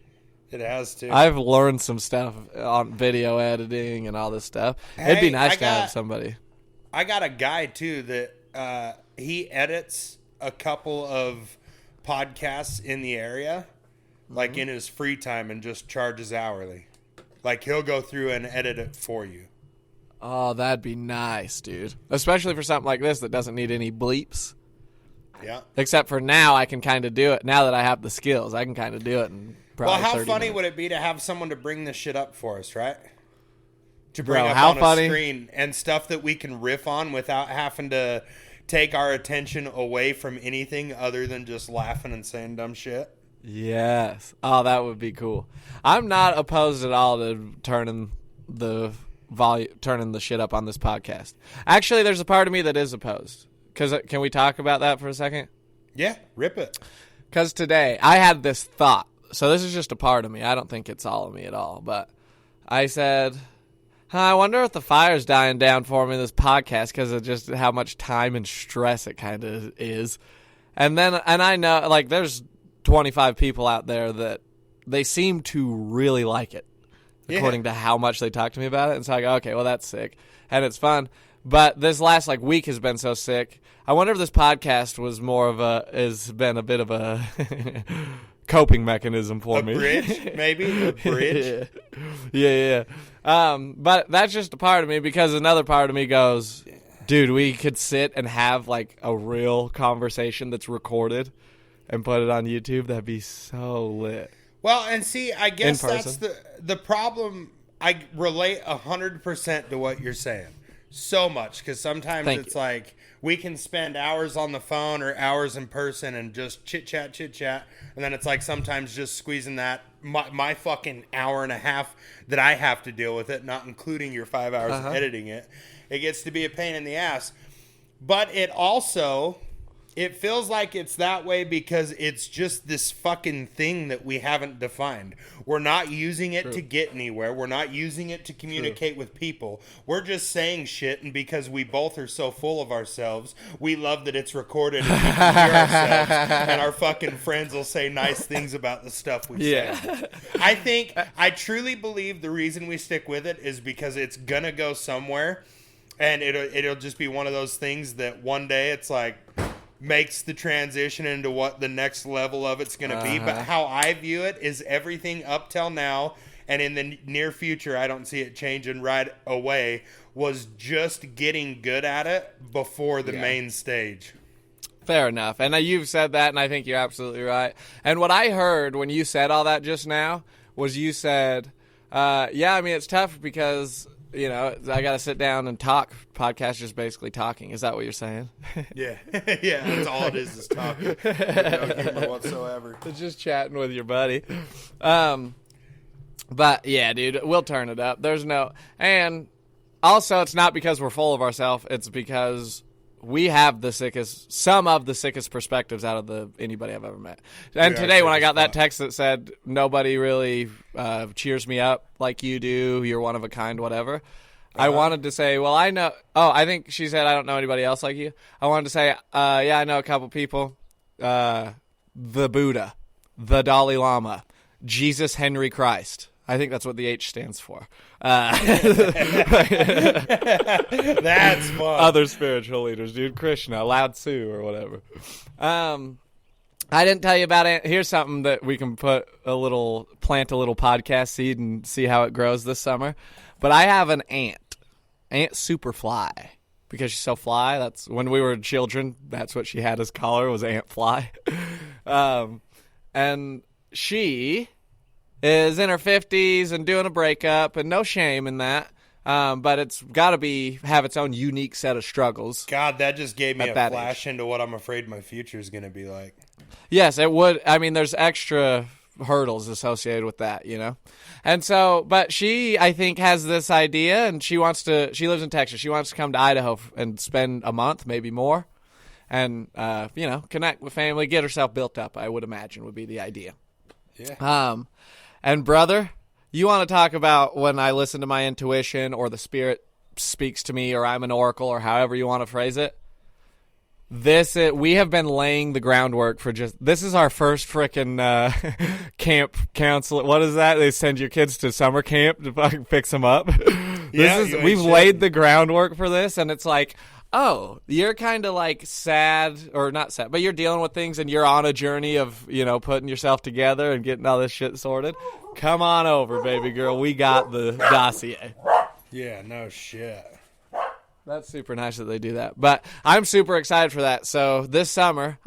It has to. I've learned some stuff on video editing and all this stuff. Hey, it'd be nice to have somebody. I got a guy, too, that he edits a couple of podcasts in the area, like in his free time, and just charges hourly. Like, he'll go through and edit it for you. Oh, that'd be nice, dude. Especially for something like this that doesn't need any bleeps. Yeah. Except for now, I can kind of do it. Now that I have the skills, I can kind of do it in probably 30 how funny minutes. would it be to have someone to bring this shit up for us, right? To Bro, bring up how on funny? a screen and stuff that we can riff on without having to take our attention away from anything other than just laughing and saying dumb shit. Yes. Oh, that would be cool. I'm not opposed at all to turning the shit up on this podcast. Actually, there's a part of me that is opposed. Can we talk about that for a second? Yeah, rip it. Because today I had this thought. So this is just a part of me. I don't think it's all of me at all. But I said, I wonder if the fire's dying down for me in this podcast because of just how much time and stress it kind of is. And I know, like, there's 25 people out there that they seem to really like it, according to how much they talk to me about it. And so I go, okay, well, that's sick. And it's fun. But this last week has been so sick. I wonder if this podcast was has been a bit of a coping mechanism for me. A bridge, maybe? A bridge? Yeah. But that's just a part of me, because another part of me goes, dude, we could sit and have like a real conversation that's recorded and put it on YouTube. That'd be so lit. Well, and see, I guess that's the problem. I relate 100% to what you're saying. So much, because sometimes it's like we can spend hours on the phone or hours in person and just chit chat, and then it's like sometimes just squeezing that my fucking hour and a half that I have to deal with it, not including your 5 hours of editing it. It gets to be a pain in the ass, but it feels like it's that way because it's just this fucking thing that we haven't defined. We're not using it to get anywhere. We're not using it to communicate with people. We're just saying shit, and because we both are so full of ourselves, we love that it's recorded and we can hear ourselves, and our fucking friends will say nice things about the stuff we say. I truly believe the reason we stick with it is because it's gonna go somewhere, and it'll just be one of those things that one day it's like makes the transition into what the next level of it's going to be. But how I view it is everything up till now, and in the near future, I don't see it changing right away, was just getting good at it before the main stage. Fair enough. And you've said that, and I think you're absolutely right. And what I heard when you said all that just now was you said, it's tough because, I got to sit down and talk. Podcast just basically talking. Is that what you're saying? Yeah. Yeah, that's all it is talking. With no humor whatsoever. It's just chatting with your buddy. But, yeah, dude, we'll turn it up. And also it's not because we're full of ourselves. It's because we have some of the sickest perspectives out of anybody I've ever met. And today when I got that text that said, nobody really cheers me up like you do, you're one of a kind, whatever, I wanted to say, well, I know, I think she said, I don't know anybody else like you. I wanted to say, I know a couple people, the Buddha, the Dalai Lama, Jesus Henry Christ. I think that's what the H stands for. That's fun. Other spiritual leaders, dude. Krishna, Lao Tzu, or whatever. I didn't tell you about it. Here's something that we can plant a little podcast seed and see how it grows this summer. But I have an Aunt Superfly, because she's so fly. That's when we were children. That's what she had as collar, was Aunt Fly. And she is in her 50s and doing a breakup, and no shame in that. But it's got to have its own unique set of struggles. God, that just gave me a flash age. into what I'm afraid my future is going to be like. Yes, it would. I mean, there's extra hurdles associated with that, you know? And so, but she, I think, has this idea, and she lives in Texas. She wants to come to Idaho and spend a month, maybe more, and, connect with family, get herself built up, I would imagine, would be the idea. Yeah. And brother, you want to talk about when I listen to my intuition or the spirit speaks to me or I'm an oracle or however you want to phrase it? We have been laying the groundwork for this is our first frickin' camp counselor. What is that? They send your kids to summer camp to fucking fix them up. We've laid the groundwork for this, and it's like, oh, you're kind of like sad, or not sad, but you're dealing with things and you're on a journey of, putting yourself together and getting all this shit sorted. Come on over, baby girl. We got the dossier. Yeah, no shit. That's super nice that they do that. But I'm super excited for that. So this summer,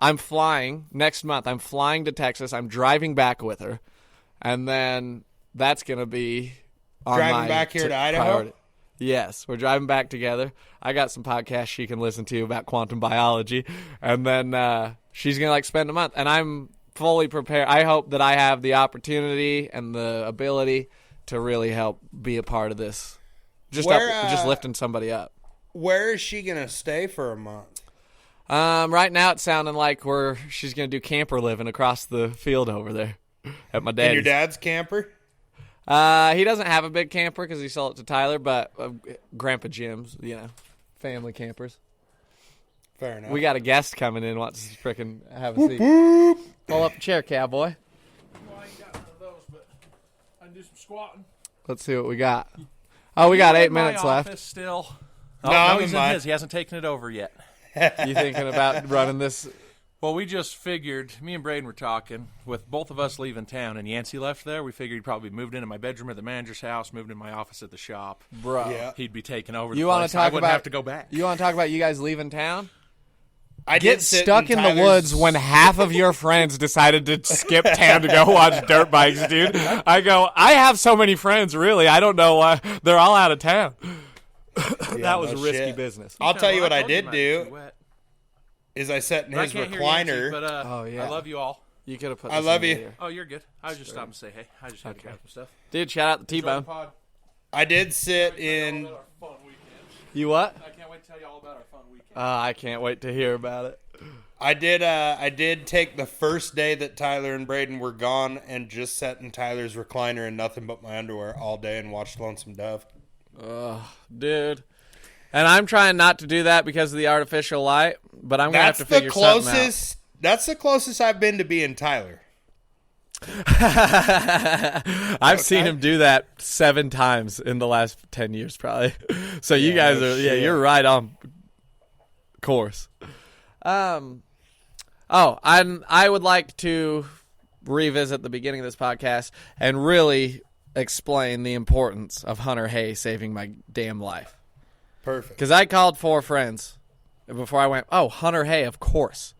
next month, I'm flying to Texas. I'm driving back with her. And then that's going to be on driving back here to Idaho? Priority. Yes, we're driving back together. I got some podcasts she can listen to about quantum biology. And then she's going to spend a month. And I'm fully prepared. I hope that I have the opportunity and the ability to really help be a part of this. Just lifting somebody up. Where is she going to stay for a month? Right now it's sounding like she's going to do camper living across the field over there at my dad's. And your dad's camper? He doesn't have a big camper because he sold it to Tyler, but Grandpa Jim's, family campers. Fair enough. We got a guest coming in, wants to frickin' have a seat. Pull up a chair, cowboy. Well, I ain't got one of those, but I can do some squatting. Let's see what we got. Oh, we got 8 minutes left. Still. No, he's in his. He hasn't taken it over yet. You thinking about running this? Well, we just figured, me and Braden were talking, with both of us leaving town and Yancey left there, we figured he'd probably moved into my bedroom at the manager's house, moved in my office at the shop. Bro. Yeah. He'd be taking over You the wanna place. talk I wouldn't about- have to go back. You want to talk about you guys leaving town? I Get did sit stuck in the Tyler's- woods when half of your friends decided to skip town to go watch dirt bikes, dude. I have so many friends, really. I don't know why. They're all out of town. Yeah, That was no risky shit. business. I'll tell you what I told did might be too do wet. is I sat in But I his can't hear Yancey, recliner. but, Oh, yeah. I love you all. You could have put. I this love in you. here. Oh, you're good. I was just stopping to say hey. I just had to grab some stuff. Dude. Shout out the Enjoy the T-Bone. pod. I did sit in. Our fun weekend. You what? I can't wait to tell you all about our fun weekend. I can't wait to hear about it. I did take the first day that Tyler and Braden were gone and just sat in Tyler's recliner in nothing but my underwear all day and watched Lonesome Dove. Dude. And I'm trying not to do that because of the artificial light, but I'm going to have to figure something out. That's the closest I've been to being Tyler. I've seen him do that 7 times in the last 10 years, probably. So you guys no are, shit. you're right on course. I would like to revisit the beginning of this podcast and really explain the importance of Hunter Hay saving my damn life. Perfect. Because I called 4 friends before I went, oh, Hunter Hay, of course.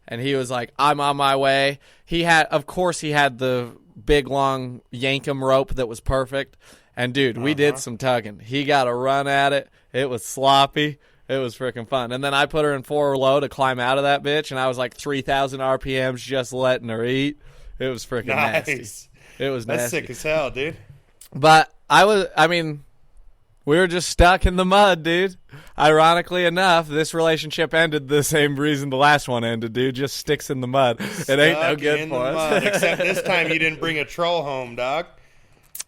And he was like, I'm on my way. He had the big, long Yankum rope that was perfect. And, dude, we did some tugging. He got a run at it. It was sloppy. It was freaking fun. And then I put her in 4 low to climb out of that bitch, and I was like 3,000 RPMs just letting her eat. It was freaking nasty. It was That's nasty. sick as hell, dude. But we were just stuck in the mud, dude. Ironically enough, this relationship ended the same reason the last one ended, dude. Just sticks in the mud. It ain't no Stuck good in for the us. mud. Except this time you didn't bring a troll home, dog.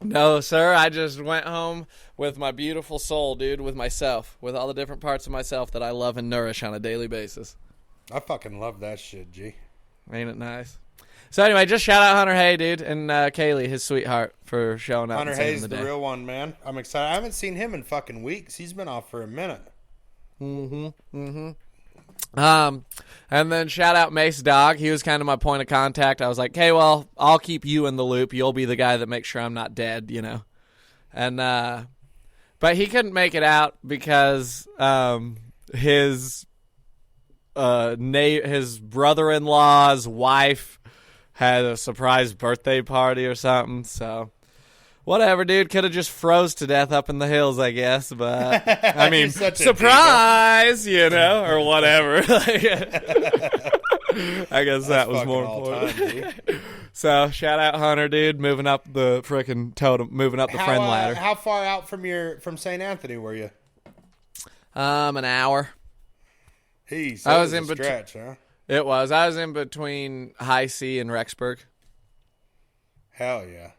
No, sir. I just went home with my beautiful soul, dude, with myself, with all the different parts of myself that I love and nourish on a daily basis. I fucking love that shit, G. Ain't it nice? So anyway, just shout out Hunter Hay, dude, and Kaylee, his sweetheart, for showing up. Hunter and saving Hay's the day. real one, man. I'm excited. I haven't seen him in fucking weeks. He's been off for a minute. And then shout out Mace Dog. He was kind of my point of contact. I was like, hey, well, I'll keep you in the loop. You'll be the guy that makes sure I'm not dead, you know. And but he couldn't make it out because his brother-in-law's wife had a surprise birthday party or something. So whatever, dude. Could have just froze to death up in the hills, I guess. But I mean, surprise, you know, or whatever. I guess that was more important. So shout out Hunter, dude, moving up the frickin' totem, moving up the friend ladder. How far out from St. Anthony were you? An hour. I was in stretch, huh? It was. I was in between High C and Rexburg. Hell yeah.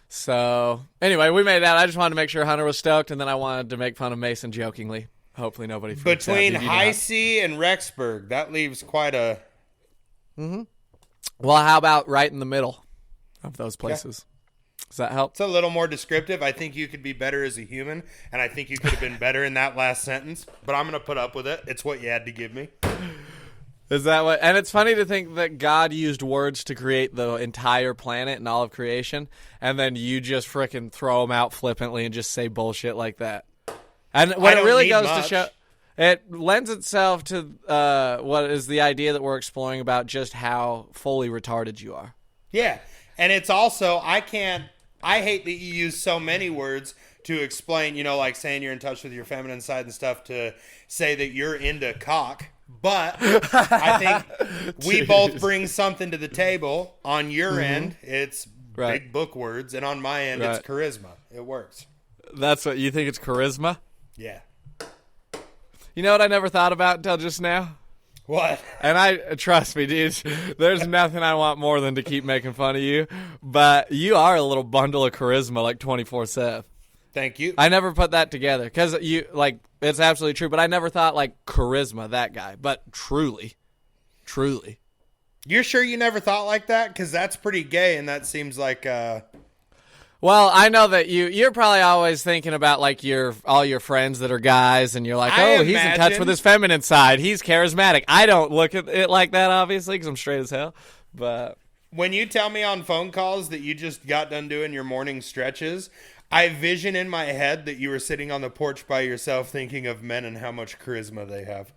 So, anyway, we made it out. I just wanted to make sure Hunter was stoked, and then I wanted to make fun of Mason jokingly. Hopefully nobody freaks out. Between High C and Rexburg, that leaves quite a... Mm-hmm. Well, how about right in the middle of those places? Yeah. Does that help? It's a little more descriptive. I think you could be better as a human, and I think you could have been better in that last sentence, but I'm going to put up with it. It's what you had to give me. Is that what? And it's funny to think that God used words to create the entire planet and all of creation, and then you just frickin' throw them out flippantly and just say bullshit like that. And what it really goes to show, it lends itself to what is the idea that we're exploring about just how fully retarded you are. Yeah, and it's also, I hate that you use so many words to explain, you know, like saying you're in touch with your feminine side and stuff, to say that you're into cock. But I think we both bring something to the table. On your end, it's big book words, and on my end, it's charisma. It works. That's what you think? It's charisma? Yeah. You know what I never thought about until just now? What? And trust me, dude, there's nothing I want more than to keep making fun of you, but you are a little bundle of charisma like 24/7. Thank you. I never put that together because it's absolutely true, but I never thought like charisma, that guy. But truly. You're sure you never thought like that? Because that's pretty gay, and that seems like... Well, I know that you're probably always thinking about like all your friends that are guys, and you're like, he's in touch with his feminine side. He's charismatic. I don't look at it like that, obviously, because I'm straight as hell. But when you tell me on phone calls that you just got done doing your morning stretches... I vision in my head that you were sitting on the porch by yourself thinking of men and how much charisma they have.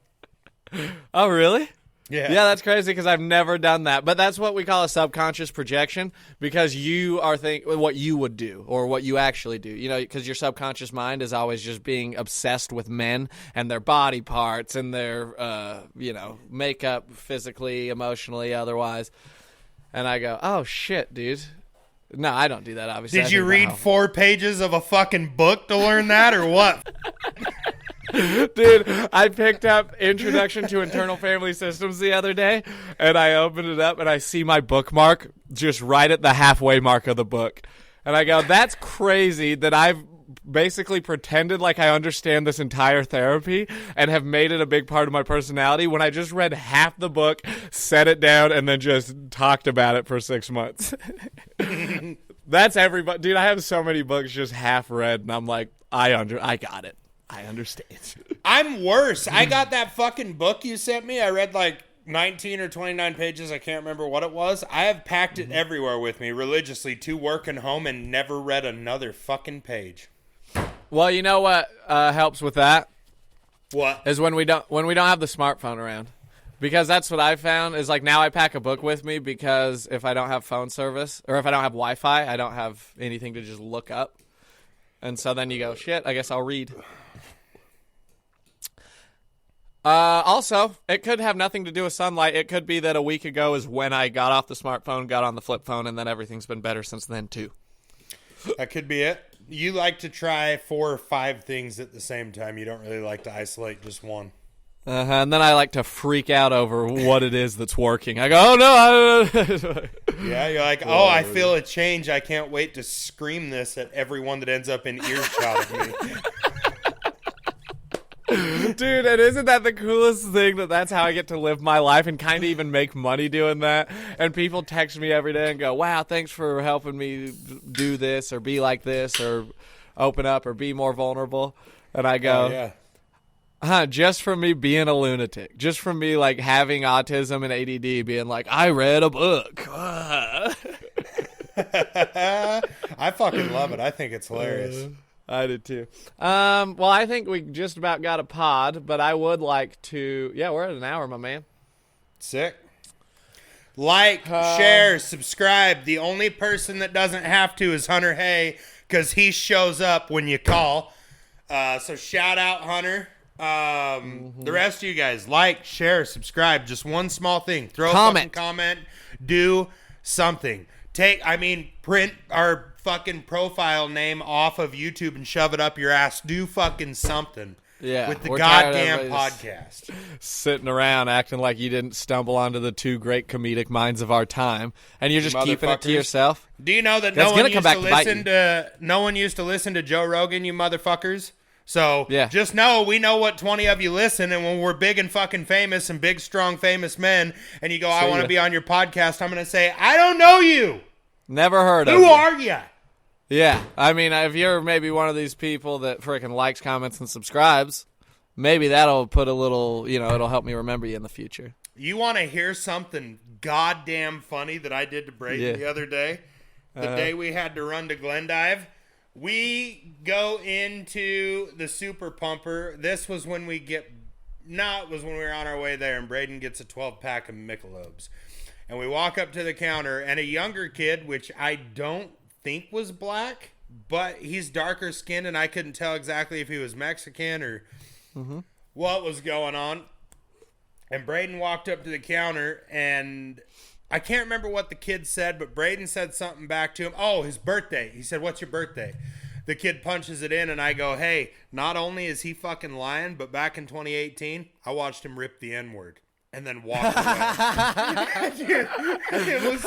Oh, really? Yeah. Yeah, that's crazy because I've never done that. But that's what we call a subconscious projection because you are thinking what you would do or what you actually do. You know, because your subconscious mind is always just being obsessed with men and their body parts and their, makeup physically, emotionally, otherwise. And I go, oh, shit, dude. No, I don't do that, obviously. Did you read 4 pages of a fucking book to learn that, or what? Dude, I picked up Introduction to Internal Family Systems the other day, and I opened it up, and I see my bookmark just right at the halfway mark of the book. And I go, that's crazy that I've basically pretended like I understand this entire therapy and have made it a big part of my personality when I just read half the book, set it down, and then just talked about it for 6 months. That's everybody. Dude, I have so many books just half read, and I'm like, I got it. I understand. I'm worse. I got that fucking book you sent me. I read like 19 or 29 pages. I can't remember what it was. I have packed it everywhere with me religiously to work and home and never read another fucking page. Well, you know what helps with that? What? Is when we don't have the smartphone around. Because that's what I found is like now I pack a book with me because if I don't have phone service or if I don't have Wi-Fi, I don't have anything to just look up. And so then you go, shit, I guess I'll read. Also, it could have nothing to do with sunlight. It could be that a week ago is when I got off the smartphone, got on the flip phone, and then everything's been better since then too. That could be it. You like to try 4 or 5 things at the same time. You don't really like to isolate just one. And then I like to freak out over what it is that's working. I go, oh no. Yeah, you're like, oh, I feel a change. I can't wait to scream this at everyone that ends up in earshot of me. Dude, and isn't that the coolest thing that's how I get to live my life and kind of even make money doing that? And people text me every day and go, wow, thanks for helping me do this or be like this or open up or be more vulnerable. And I go, yeah. Just from me being a lunatic. Just from me, like, having autism and ADD, being like, I read a book. I fucking love it. I think it's hilarious. I did too. Well, I think we just about got a pod, but I would like to... Yeah, we're at an hour, my man. Sick. Like, share, subscribe. The only person that doesn't have to is Hunter Hay, because he shows up when you call. So shout out, Hunter. The rest of you guys, like, share, subscribe. Just one small thing. Throw a fucking comment. Do something. Print our fucking profile name off of YouTube and shove it up your ass. Do fucking something. Yeah, with the goddamn podcast. Sitting around acting like you didn't stumble onto the two great comedic minds of our time, and you're just keeping it to yourself. Do you know that no one used to listen to Joe Rogan, you motherfuckers? So just know we know what 20 of you listen, and when we're big and fucking famous and big, strong, famous men, and you go, I want to be on your podcast, I'm going to say, I don't know you. Never heard of you. Who are you? Yeah, I mean, if you're maybe one of these people that freaking likes, comments, and subscribes, maybe that'll put a little, it'll help me remember you in the future. You want to hear something goddamn funny that I did to Brayden the other day? The day we had to run to Glendive. We go into the Super Pumper. This was when it was when we were on our way there, and Brayden gets a 12-pack of Michelob's. And we walk up to the counter, and a younger kid, which I don't think was black, but he's darker skinned, and I couldn't tell exactly if he was Mexican or what was going on. And Brayden walked up to the counter, and I can't remember what the kid said, but Brayden said something back to him. Oh, his birthday. He said, what's your birthday? The kid punches it in, and I go, hey, not only is he fucking lying, but back in 2018, I watched him rip the N-word. And then walk away. Dude, it was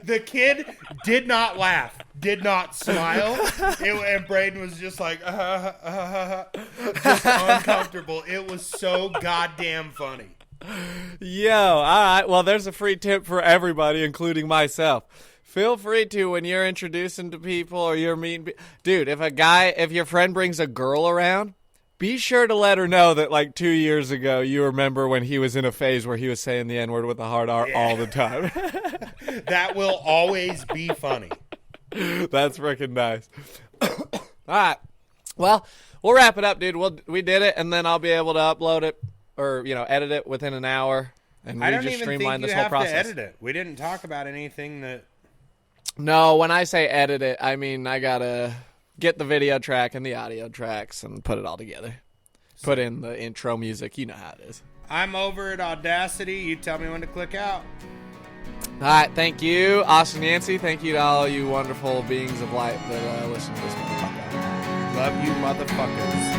the kid did not laugh, did not smile. And Brayden was just like, just uncomfortable. It was so goddamn funny. Yo, all right. Well, there's a free tip for everybody, including myself. Feel free to, when you're introducing to people or you're meeting dude, if your friend brings a girl around, be sure to let her know that, like, 2 years ago, you remember when he was in a phase where he was saying the N-word with a hard R all the time. That will always be funny. That's freaking nice. All right. Well, we'll wrap it up, dude. We did it, and then I'll be able to upload it or, edit it within an hour. And I we don't just even streamline think this you whole have process. to edit it. We didn't talk about anything that... No, when I say edit it, I mean I got to get the video track and the audio tracks and put it all together. Put in the intro music. You know how it is. I'm over at Audacity. You tell me when to click out. All right. Thank you, Austin Yancey. Thank you to all you wonderful beings of light that listen to this podcast. Love you, motherfuckers.